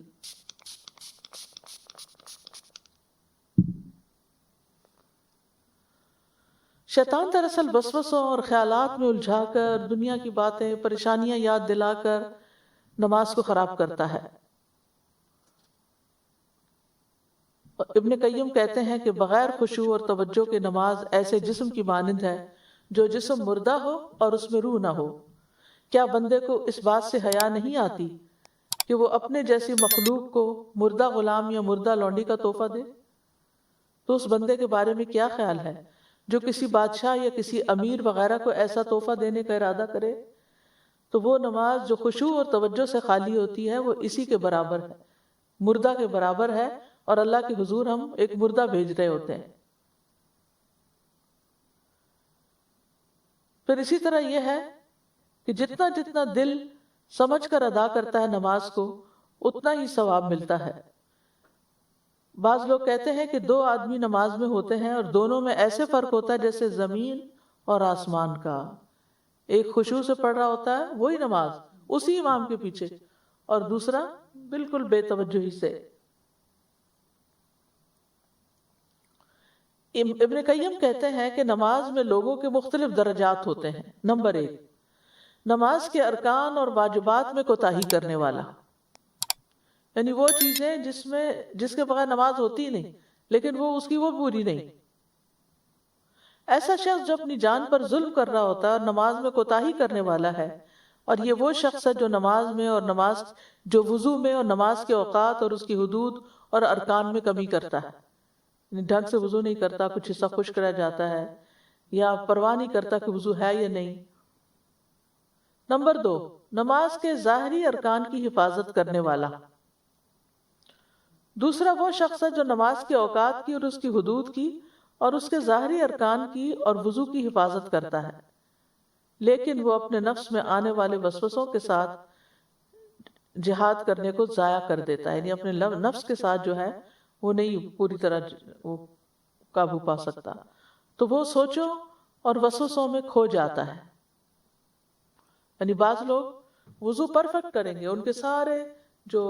A: شیطان دراصل وسوسوں اور خیالات میں الجھا کر دنیا کی باتیں، پریشانیاں یاد دلا کر نماز کو خراب کرتا ہے۔ ابن قیم کہتے ہیں کہ بغیر خشوع اور توجہ کے نماز ایسے جسم کی مانند ہے جو جسم مردہ ہو اور اس میں روح نہ ہو۔ کیا بندے کو اس بات سے حیا نہیں آتی کہ وہ اپنے جیسی مخلوق کو مردہ غلام یا مردہ لونڈی کا تحفہ دے؟ تو اس بندے کے بارے میں کیا خیال ہے جو کسی بادشاہ یا کسی امیر وغیرہ کو ایسا تحفہ دینے کا ارادہ کرے؟ تو وہ نماز جو خشوع اور توجہ سے خالی ہوتی ہے وہ اسی کے برابر ہے، مردہ کے برابر ہے، اور اللہ کے حضور ہم ایک مردہ بھیج رہے ہوتے ہیں۔ پھر اسی طرح یہ ہے کہ جتنا جتنا دل سمجھ کر ادا کرتا ہے نماز کو اتنا ہی ثواب ملتا ہے۔ بعض لوگ کہتے ہیں کہ 2 آدمی نماز میں ہوتے ہیں اور دونوں میں ایسے فرق ہوتا ہے جیسے زمین اور آسمان کا۔ ایک خشوع سے پڑھ رہا ہوتا ہے وہی نماز اسی امام کے پیچھے، اور دوسرا بالکل بے توجہی سے۔ ابن قیم کہتے ہیں کہ نماز میں لوگوں کے مختلف درجات ہوتے ہیں۔ نمبر 1، نماز کے ارکان اور واجبات میں کوتاہی کرنے والا، یعنی وہ چیزیں جس کے بغیر نماز ہوتی نہیں لیکن وہ پوری نہیں۔ ایسا شخص جو اپنی جان پر ظلم کر رہا ہوتا ہے اور نماز میں کوتاہی کرنے والا ہے، اور یہ وہ شخص ہے جو وضو میں اور نماز کے اوقات اور اس کی حدود اور ارکان میں کمی کرتا ہے، یعنی ڈھنگ سے وضو نہیں کرتا، کچھ حصہ خشک رہ جاتا ہے، یا پرواہ نہیں کرتا کہ وضو ہے یا نہیں۔ نمبر 2، نماز کے ظاہری ارکان کی حفاظت کرنے والا۔ دوسرا وہ شخص ہے جو نماز کے اوقات کی اور اس کی حدود کی اور اس کے ظاہری ارکان کی اور وضو کی حفاظت کرتا ہے، لیکن وہ اپنے نفس میں آنے والے وسوسوں کے ساتھ جہاد کرنے کو ضائع کر دیتا ہے، یعنی اپنے نفس کے ساتھ جو ہے وہ نہیں پوری طرح وہ قابو پا سکتا، تو وہ سوچوں اور وسوسوں میں کھو جاتا ہے۔ یعنی بعض لوگ وضو پرفیکٹ کریں گے، ان کے سارے جو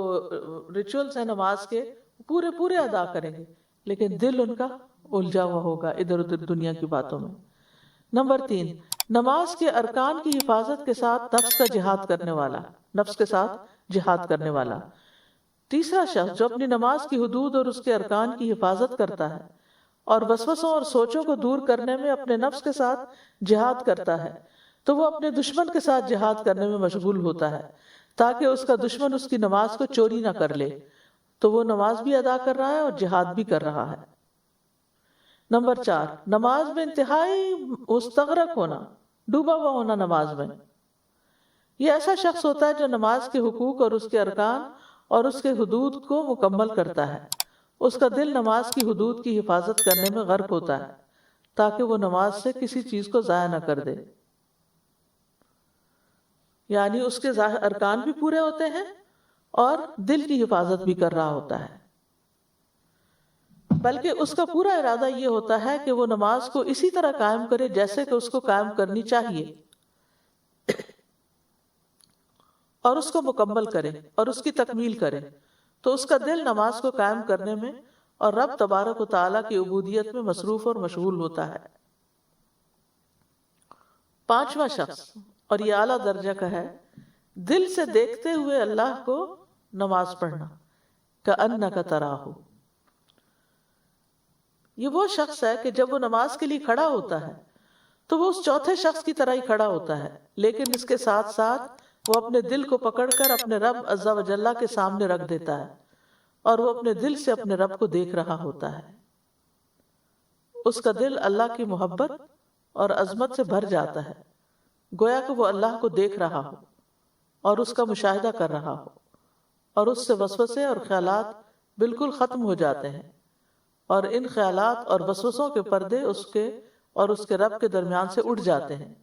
A: ریچولز ہیں نماز کے پورے ادا کریں گے، لیکن دل ان کا الجھا ہوا ہوگا ادھر ادھر دنیا کی باتوں میں۔ نمبر 3، نماز کے ارکان کی حفاظت کے ساتھ نفس کے ساتھ جہاد کرنے والا۔ تیسرا شخص جو اپنی نماز کی حدود اور اس کے ارکان کی حفاظت کرتا ہے اور وسوسوں اور سوچوں کو دور کرنے میں اپنے نفس کے ساتھ جہاد کرتا ہے، تو وہ اپنے دشمن کے ساتھ جہاد کرنے میں مشغول ہوتا ہے تاکہ اس کا دشمن اس کی نماز کو چوری نہ کر لے، تو وہ نماز بھی ادا کر رہا ہے اور جہاد بھی کر رہا ہے۔ نمبر 4، نماز میں انتہائی مستغرق ہونا، ڈوبا ہوا ہونا نماز میں۔ یہ ایسا شخص ہوتا ہے جو نماز کے حقوق اور اس کے ارکان اور اس کے حدود کو مکمل کرتا ہے، اس کا دل نماز کی حدود کی حفاظت کرنے میں غرق ہوتا ہے تاکہ وہ نماز سے کسی چیز کو ضائع نہ کر دے، یعنی اس کے ارکان بھی پورے ہوتے ہیں اور دل کی حفاظت بھی کر رہا ہوتا ہے۔ بلکہ اس کا پورا ارادہ یہ ہوتا ہے کہ وہ نماز کو اسی طرح قائم کرے جیسے کہ اس کو قائم کرنی چاہیے، اور اس کو مکمل کرے اور اس کی تکمیل کرے، تو اس کا دل نماز کو قائم کرنے میں اور رب تبارک و تعالیٰ کی عبودیت میں مصروف اور مشغول ہوتا ہے۔ پانچواں شخص، اور یہ اعلیٰ درجہ کا ہے، دل سے دیکھتے ہوئے اللہ کو نماز پڑھنا، کأنک تراہ۔ یہ وہ شخص ہے کہ جب وہ نماز کے لیے کھڑا ہوتا ہے تو وہ اس چوتھے شخص کی طرح ہی کھڑا ہوتا ہے، لیکن اس کے ساتھ ساتھ وہ اپنے دل کو پکڑ کر اپنے رب عز و جل کے سامنے رکھ دیتا ہے، اور وہ اپنے دل سے اپنے رب کو دیکھ رہا ہوتا ہے۔ اس کا دل اللہ کی محبت اور عظمت سے بھر جاتا ہے، گویا کہ وہ اللہ کو دیکھ رہا ہو اور اس کا مشاہدہ کر رہا ہو، اور اس سے وسوسے اور خیالات بالکل ختم ہو جاتے ہیں، اور ان خیالات اور وسوسوں کے پردے اس کے اور اس کے رب کے درمیان سے اٹھ جاتے ہیں۔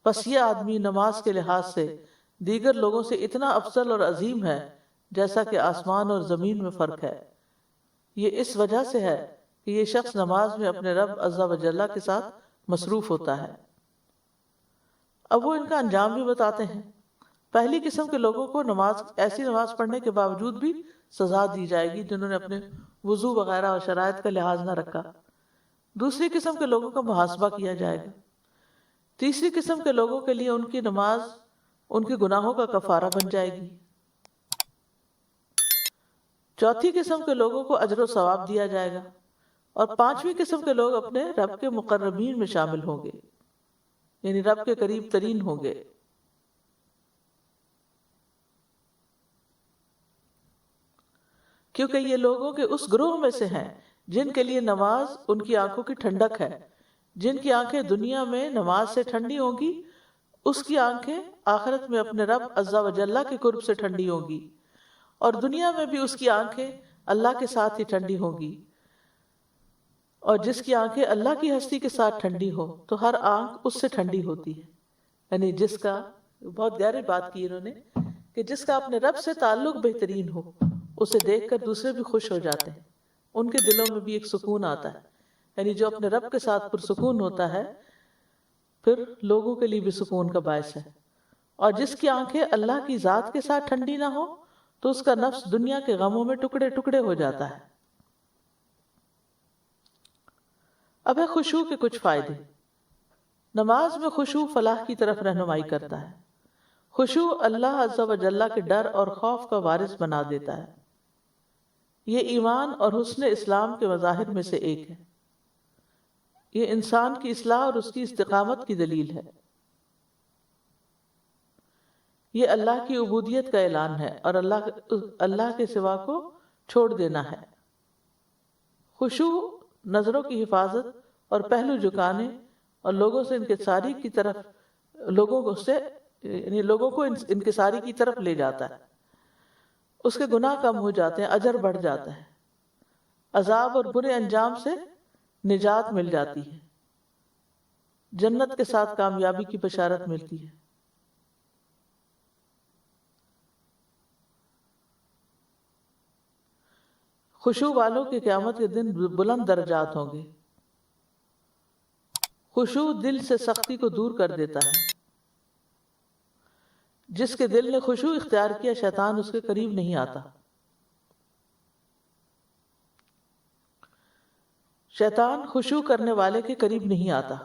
A: پس یہ آدمی نماز کے لحاظ سے دیگر لوگوں سے اتنا افضل اور عظیم ہے جیسا کہ آسمان اور زمین میں فرق ہے۔ یہ اس وجہ سے ہے کہ یہ شخص نماز میں اپنے رب عز و جل کے ساتھ مصروف ہوتا ہے۔ اب وہ ان کا انجام بھی بتاتے ہیں۔ پہلی قسم کے لوگوں کو ایسی نماز پڑھنے کے باوجود بھی سزا دی جائے گی جنہوں نے اپنے وضو وغیرہ اور شرائط کا لحاظ نہ رکھا۔ دوسری قسم کے لوگوں کا محاسبہ کیا جائے گا۔ تیسری قسم کے لوگوں کے لیے ان کی نماز ان کے گناہوں کا کفارہ بن جائے گی۔ چوتھی قسم کے لوگوں کو اجر و ثواب دیا جائے گا، اور پانچویں قسم کے لوگ اپنے رب کے مقربین میں شامل ہوں گے، یعنی رب کے قریب ترین ہوں گے۔ کیونکہ یہ لوگوں کے اس گروہ میں سے ہیں جن کے لیے نماز ان کی آنکھوں کی ٹھنڈک ہے۔ جن کی آنکھیں دنیا میں نماز سے ٹھنڈی ہوں گی، اس کی آنکھیں آخرت میں اپنے رب عز و جل کے قرب سے ٹھنڈی ہوں گی، اور دنیا میں بھی اس کی آنکھیں اللہ کے ساتھ ہی ٹھنڈی ہوں گی۔ اور جس کی آنکھیں اللہ کی ہستی کے ساتھ ٹھنڈی ہو تو ہر آنکھ اس سے ٹھنڈی ہوتی ہے، یعنی جس کا، بہت گہری بات کی انہوں نے، کہ جس کا اپنے رب سے تعلق بہترین ہو، اسے دیکھ کر دوسرے بھی خوش ہو جاتے ہیں، ان کے دلوں میں بھی ایک سکون آتا ہے، یعنی جو اپنے رب کے ساتھ پرسکون ہوتا ہے پھر لوگوں کے لیے بھی سکون کا باعث ہے۔ اور جس کی آنکھیں اللہ کی ذات کے ساتھ ٹھنڈی نہ ہو تو اس کا نفس دنیا کے غموں میں ٹکڑے ٹکڑے ہو جاتا ہے۔ اب ہے خشوع کے کچھ فائدے۔ نماز میں خشوع فلاح کی طرف رہنمائی کرتا ہے۔ خشوع اللہ عز و جل کے ڈر اور خوف کا وارث بنا دیتا ہے۔ یہ ایمان اور حسن اسلام کے مظاہر میں سے ایک ہے۔ یہ انسان کی اصلاح اور اس کی استقامت کی دلیل ہے۔ یہ اللہ کی عبودیت کا اعلان ہے اور اللہ کے سوا کو چھوڑ دینا ہے۔ خشوع نظروں کی حفاظت اور پہلو جھکانے اور لوگوں سے انکساری کی طرف لوگوں کو انکساری کی طرف لے جاتا ہے۔ اس کے گناہ کم ہو جاتے ہیں، اجر بڑھ جاتا ہے، عذاب اور برے انجام سے نجات مل جاتی ہے، جنت کے ساتھ کامیابی کی بشارت ملتی ہے۔ خشوع والوں کے قیامت کے دن بلند درجات ہوں گے۔ خشوع دل سے سختی کو دور کر دیتا ہے۔ جس کے دل نے خشوع اختیار کیا، شیطان اس کے قریب نہیں آتا۔ شیطان خشوع کرنے والے کے قریب نہیں آتا۔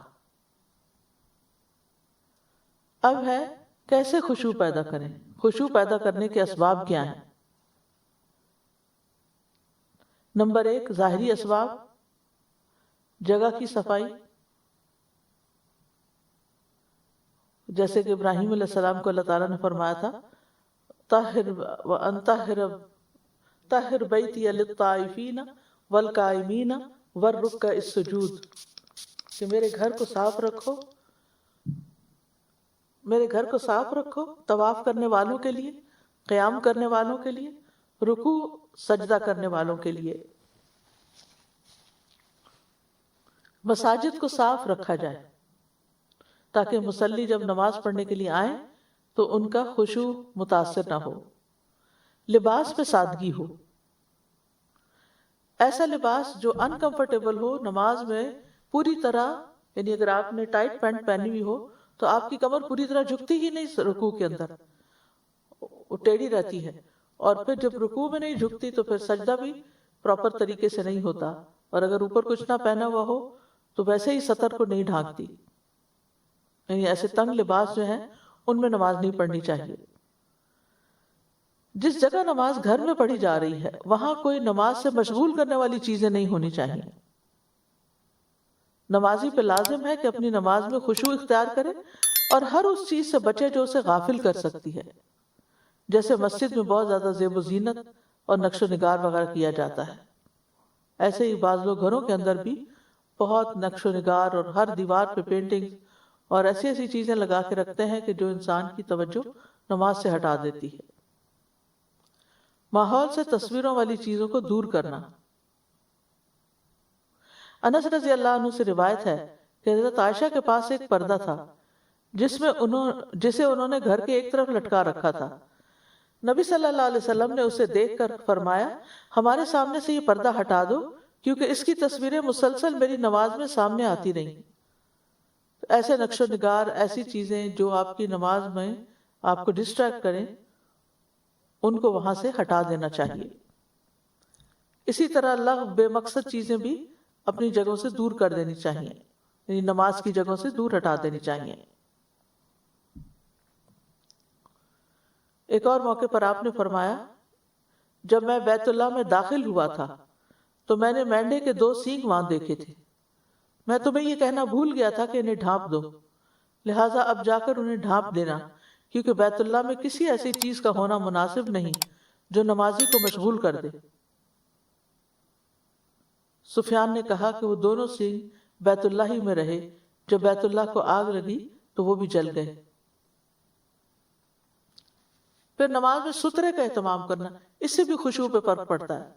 A: اب ہے کیسے خشوع پیدا کریں؟ خشوع پیدا کرنے کے اسباب کیا ہیں؟ نمبر 1، ظاہری اسباب، جگہ کی صفائی، جیسے کہ ابراہیم علیہ السلام کو اللہ تعالیٰ نے فرمایا تھا طہر بیتی للطائفین والقائمین والرکع السجود، کہ میرے گھر کو صاف رکھو، میرے گھر کو صاف رکھو طواف کرنے والوں کے لیے، قیام کرنے والوں کے لیے، رکوع سجدہ کرنے والوں کے لیے۔ مساجد کو صاف رکھا جائے تاکہ مصلی جب نماز پڑھنے کے لیے آئیں تو ان کا خشوع متاثر نہ ہو۔ لباس میں سادگی ہو، ایسا لباس جو انکمفرٹیبل ہو نماز میں پوری طرح، یعنی اگر آپ نے ٹائٹ پینٹ پہنی ہوئی ہو تو آپ کی کمر پوری طرح جھکتی ہی نہیں، رکوع کے اندر وہ ٹیڑھی رہتی ہے، اور پھر جب رکوع میں نہیں جھکتی تو پھر سجدہ بھی پراپر طریقے سے نہیں ہوتا، اور اگر اوپر کچھ نہ پہنا ہوا ہو تو ویسے ہی سطر کو نہیں ڈھانکتی. یعنی ایسے تنگ لباس جو ہیں ان میں نماز نہیں پڑھنی چاہیے. جس جگہ نماز گھر میں پڑھی جا رہی ہے وہاں کوئی نماز سے مشغول کرنے والی چیزیں نہیں ہونی چاہیے. نمازی پہ لازم ہے کہ اپنی نماز میں خشوع اختیار کرے اور ہر اس چیز سے بچے جو اسے غافل کر سکتی ہے، جیسے مسجد میں بہت زیادہ زیب و زینت اور نقش و نگار وغیرہ کیا جاتا ہے. ایسے ہی بعض لوگ گھروں کے اندر بھی بہت نقش و نگار اور ہر دیوار پہ پینٹنگ اور ایسی ایسی چیزیں لگا کے رکھتے ہیں کہ جو انسان کی توجہ نماز سے ہٹا دیتی ہے. ماحول سے تصویروں والی چیزوں کو دور کرنا. انس رضی اللہ عنہ سے روایت ہے کہ حضرت عائشہ کے پاس ایک پردہ تھا جسے انہوں نے گھر کے ایک طرف لٹکا رکھا تھا. نبی صلی اللہ علیہ وسلم نے اسے دیکھ کر فرمایا ہمارے سامنے سے یہ پردہ ہٹا دو کیونکہ اس کی تصویریں مسلسل میری نماز میں سامنے آتی رہیں. ایسے نقش و نگار، ایسی چیزیں جو آپ کی نماز میں آپ کو ڈسٹریکٹ کریں ان کو وہاں سے ہٹا دینا چاہیے. اسی طرح لغو بے مقصد چیزیں بھی اپنی جگہوں سے دور کر دینی چاہیے، یعنی نماز کی جگہوں سے دور ہٹا دینی چاہیے. ایک اور موقع پر آپ نے فرمایا جب میں بیت اللہ میں داخل ہوا تھا تو میں نے مینڈے کے 2 سینگ وہاں دیکھے تھے. میں تمہیں یہ کہنا بھول گیا تھا کہ انہیں ڈھانپ دو، لہٰذا اب جا کر انہیں ڈھانپ دینا، کیونکہ بیت اللہ میں کسی ایسی چیز کا ہونا مناسب نہیں جو نمازی کو مشغول کر دے. سفیان نے کہا کہ وہ دونوں سینگ بیت اللہ ہی میں رہے، جب بیت اللہ کو آگ لگی تو وہ بھی جل گئے. پھر نماز میں سترے کا اہتمام کرنا، اس سے بھی خشوع پہ فرق پڑتا ہے.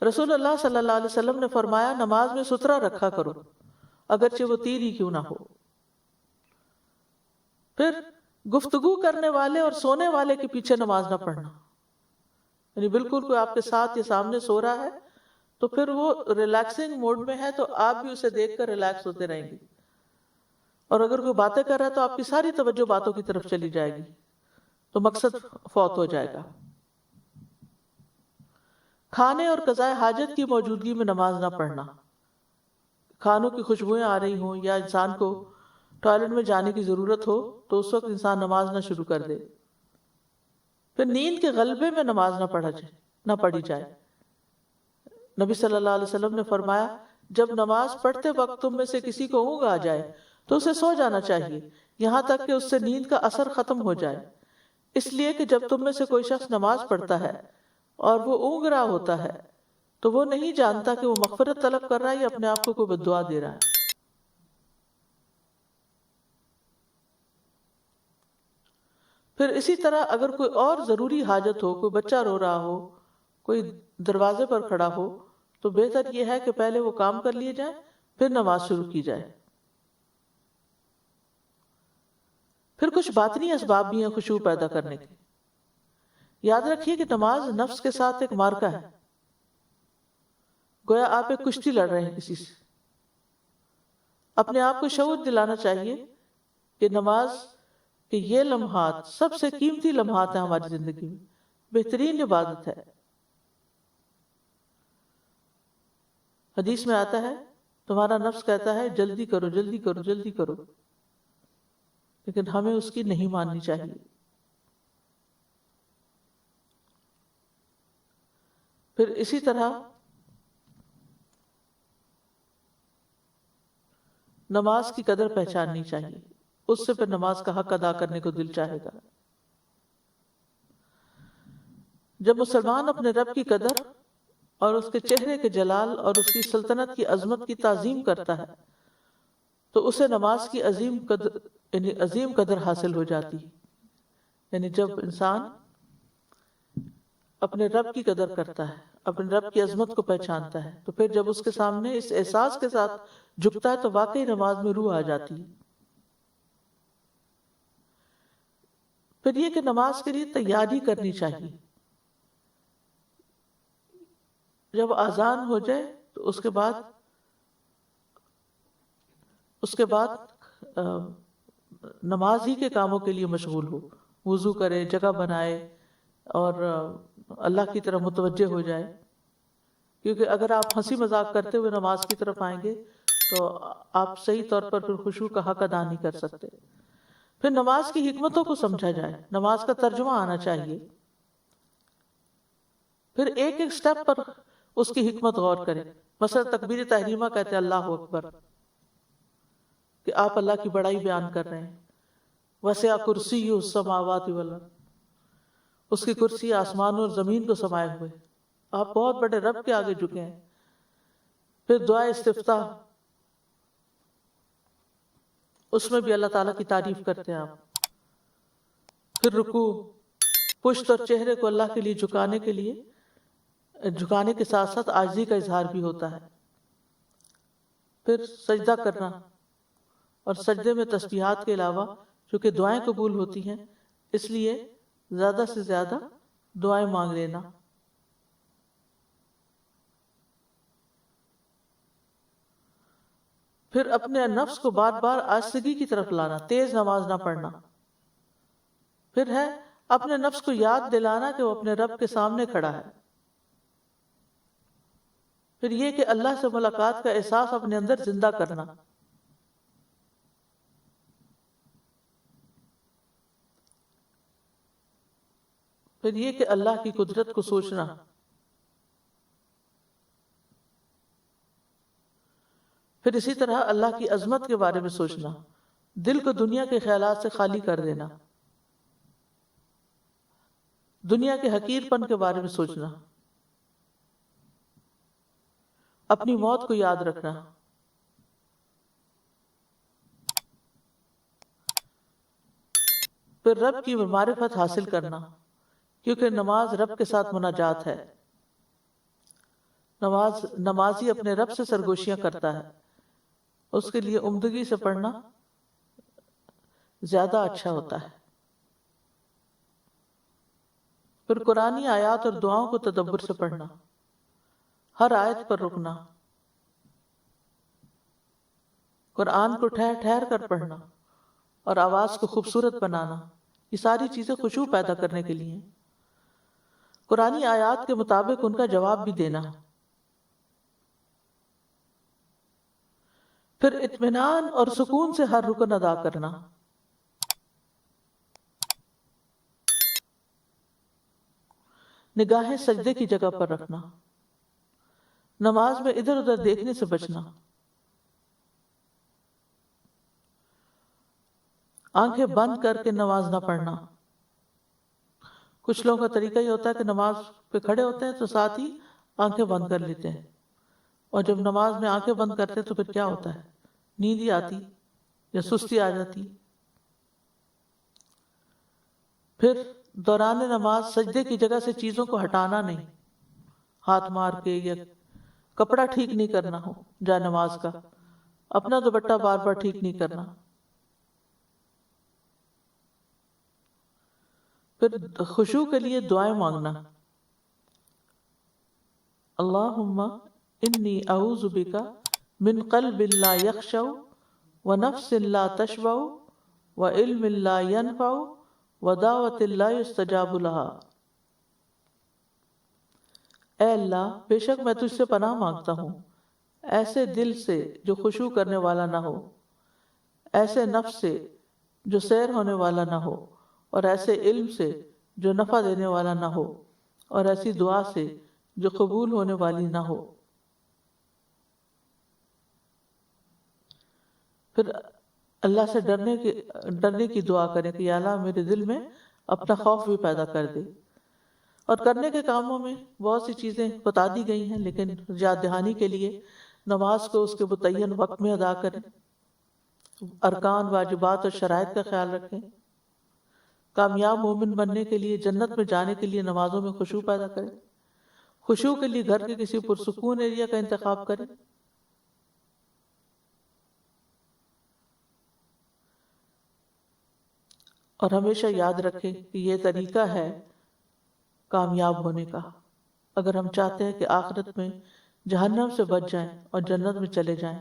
A: رسول اللہ صلی اللہ علیہ وسلم نے فرمایا نماز میں سترہ رکھا کرو اگرچہ وہ تیر ہی کیوں نہ ہو. پھر گفتگو کرنے والے اور سونے والے کے پیچھے نماز نہ پڑھنا، یعنی بالکل کوئی آپ کے ساتھ یا سامنے سو رہا ہے تو پھر وہ ریلیکسنگ موڈ میں ہے تو آپ بھی اسے دیکھ کر ریلیکس ہوتے رہیں گے، اور اگر کوئی باتیں کر رہا ہے تو آپ کی ساری توجہ باتوں کی طرف چلی جائے گی تو مقصد فوت ہو جائے گا. کھانے اور قضاء حاجت کی موجودگی میں نماز نہ پڑھنا، کھانوں کی خوشبوئیں آ رہی ہوں یا انسان کو ٹوائلٹ میں جانے کی ضرورت ہو تو اس وقت انسان نماز نہ شروع کر دے. پھر نیند کے غلبے میں نماز نہ پڑھی جائے. نبی صلی اللہ علیہ وسلم نے فرمایا جب نماز پڑھتے وقت تم میں سے کسی کو اونگ آ جائے تو اسے سو جانا چاہیے یہاں تک کہ اس سے نیند کا اثر ختم ہو جائے، اس لیے کہ جب تم میں سے کوئی شخص نماز پڑھتا ہے اور وہ اونگ رہا ہوتا ہے تو وہ نہیں جانتا کہ وہ مغفرت طلب کر رہا ہے یا اپنے آپ کو کوئی بد دعا دے رہا ہے. پھر اسی طرح اگر کوئی اور ضروری حاجت ہو، کوئی بچہ رو رہا ہو، کوئی دروازے پر کھڑا ہو تو بہتر یہ ہے کہ پہلے وہ کام کر لیے جائیں پھر نماز شروع کی جائے. پھر کچھ باطنی اسباب بھی ہیں خشوع پیدا کرنے کے. یاد رکھیے کہ نماز نفس کے ساتھ ایک معرکہ ہے، گویا آپ ایک کشتی لڑ رہے ہیں کسی سے. اپنے آپ کو شعور دلانا چاہیے کہ نماز کہ یہ لمحات سب سے قیمتی لمحات ہیں ہماری زندگی میں، بہترین عبادت ہے. حدیث میں آتا ہے تمہارا نفس کہتا ہے جلدی کرو جلدی کرو جلدی کرو، لیکن ہمیں اس کی نہیں ماننی چاہیے. پھر اسی طرح نماز کی قدر پہچاننی چاہیے، اس سے پھر نماز کا حق ادا کرنے کو دل چاہے گا. جب مسلمان اپنے رب کی قدر اور اس کے چہرے کے جلال اور اس کی سلطنت کی عظمت کی تعظیم کرتا ہے تو اسے نماز کی عظیم قدر حاصل ہو جاتی ہے. یعنی جب انسان اپنے رب کی قدر کرتا ہے، اپنے رب کی عظمت کو پہچانتا ہے، تو پھر جب اس کے سامنے اس احساس کے ساتھ جھکتا ہے تو واقعی نماز میں روح آ جاتی ہے. پھر یہ کہ نماز کے لیے تیاری کرنی چاہیے. جب اذان ہو جائے تو اس کے بعد نماز ہی کے کاموں کے لیے مشغول ہو، وضو کرے، جگہ بنائے اور اللہ کی طرف متوجہ ہو جائے. کیونکہ اگر آپ ہنسی مذاق کرتے ہوئے نماز کی طرف آئیں گے تو آپ صحیح طور پر پھر خشوع کا حق ادا نہیں کر سکتے. پھر نماز کی حکمتوں کو سمجھا جائے، نماز کا ترجمہ آنا چاہیے. پھر ایک ایک سٹیپ پر اس کی حکمت غور کریں. مثلا تکبیر تحریمہ کہتے ہیں اللہ اکبر، کہ آپ اللہ کی بڑائی بیان کر رہے ہیں. وسع کرسیہ السماوات والارض، اس کی کرسی آسمانوں اور زمین کو سمائے ہوئے، آپ بہت بڑے رب کے آگے جھکے ہیں. پھر دعا استفتاح، اس میں بھی اللہ تعالیٰ کی تعریف کرتے ہیں آپ. پھر رکوع، پشت اور چہرے کو اللہ کے لیے جھکانے کے ساتھ ساتھ عاجزی کا اظہار بھی ہوتا ہے. پھر سجدہ کرنا، اور سجدے میں تسبیحات کے علاوہ چونکہ دعائیں قبول ہوتی ہیں اس لیے زیادہ سے زیادہ دعائیں مانگ لینا. پھر اپنے نفس کو بار بار آہستگی کی طرف لانا، تیز نماز نہ پڑھنا. پھر ہے اپنے نفس کو یاد دلانا کہ وہ اپنے رب کے سامنے کھڑا ہے. پھر یہ کہ اللہ سے ملاقات کا احساس اپنے اندر زندہ کرنا. پھر یہ کہ اللہ کی قدرت کو سوچنا. پھر اسی طرح اللہ کی عظمت کے بارے میں سوچنا، دل کو دنیا کے خیالات سے خالی کر دینا. دنیا کے حقیر پن کے بارے میں سوچنا، اپنی موت کو یاد رکھنا. پھر رب کی معرفت حاصل کرنا، کیونکہ نماز رب کے ساتھ مناجات ہے. نمازی اپنے رب سے سرگوشیاں کرتا ہے، اس کے لیے عمدگی سے پڑھنا زیادہ اچھا ہوتا ہے. پھر قرآنی آیات اور دعاؤں کو تدبر سے پڑھنا، ہر آیت پر رکنا، قرآن کو ٹھہر ٹھہر کر پڑھنا اور آواز کو خوبصورت بنانا. یہ ساری چیزیں خشوع پیدا کرنے کے لیے. قرآنی آیات کے مطابق ان کا جواب بھی دینا. پھر اطمینان اور سکون سے ہر رکن ادا کرنا. نگاہیں سجدے کی جگہ پر رکھنا. نماز میں ادھر ادھر دیکھنے سے بچنا. آنکھیں بند کر کے نماز نہ پڑھنا. کچھ لوگوں کا طریقہ یہ ہوتا ہے کہ نماز پہ کھڑے ہوتے ہیں تو ساتھ ہی آنکھیں بند کر لیتے ہیں، اور جب نماز میں آنکھیں بند کرتے ہیں تو پھر کیا ہوتا ہے، نیند ہی آتی یا سستی آ جاتی. پھر دوران نماز سجدے کی جگہ سے چیزوں کو ہٹانا نہیں، ہاتھ مار کے یا کپڑا ٹھیک نہیں کرنا ہو جا نماز کا، اپنا دوپٹہ بار بار ٹھیک نہیں کرنا. پھر خشوع کے لیے دعائیں مانگنا. اللہم انی اعوذ بک من قلب لا یخشع ونفس لا تشبع وعلم لا ینفع ودعوت لا یستجاب لها. اے اللہ، بے شک میں تجھ سے پناہ مانگتا ہوں ایسے دل سے جو خشوع کرنے والا نہ ہو، ایسے نفس سے جو سیر ہونے والا نہ ہو، اور ایسے علم سے جو نفع دینے والا نہ ہو، اور ایسی دعا سے جو قبول ہونے والی نہ ہو. پھر اللہ سے ڈرنے کی دعا کریں کہ یا اللہ میرے دل میں اپنا خوف بھی پیدا کر دے. اور کرنے کے کاموں میں بہت سی چیزیں بتا دی گئی ہیں، لیکن یاد دہانی کے لیے نماز کو اس کے متعین وقت میں ادا کریں، ارکان، واجبات اور شرائط کا خیال رکھیں. کامیاب مومن بننے کے لیے، جنت میں جانے کے لیے نمازوں میں خشوع پیدا کریں. خشوع کے لیے گھر کے کسی پرسکون ایریا کا انتخاب کریں. اور ہمیشہ یاد رکھیں کہ یہ طریقہ ہے کامیاب ہونے کا. اگر ہم چاہتے ہیں کہ آخرت میں جہنم سے بچ جائیں اور جنت میں چلے جائیں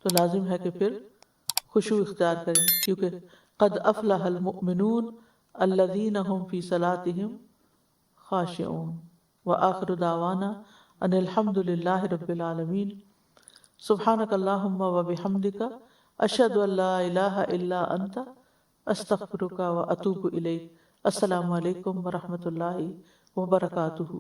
A: تو لازم ہے کہ پھر خشوع اختیار کریں، کیونکہ قد افلح المؤمنون الذین هم فی صلاتهم خاشعون۔ وآخر دعوانا ان الحمد للہ رب العالمین۔ سبحانک اللہم وبحمدک اشہد ان لا الہ الا انت استغفرک واتوب الیک۔ السلام علیکم ورحمۃ اللہ وبرکاتہ۔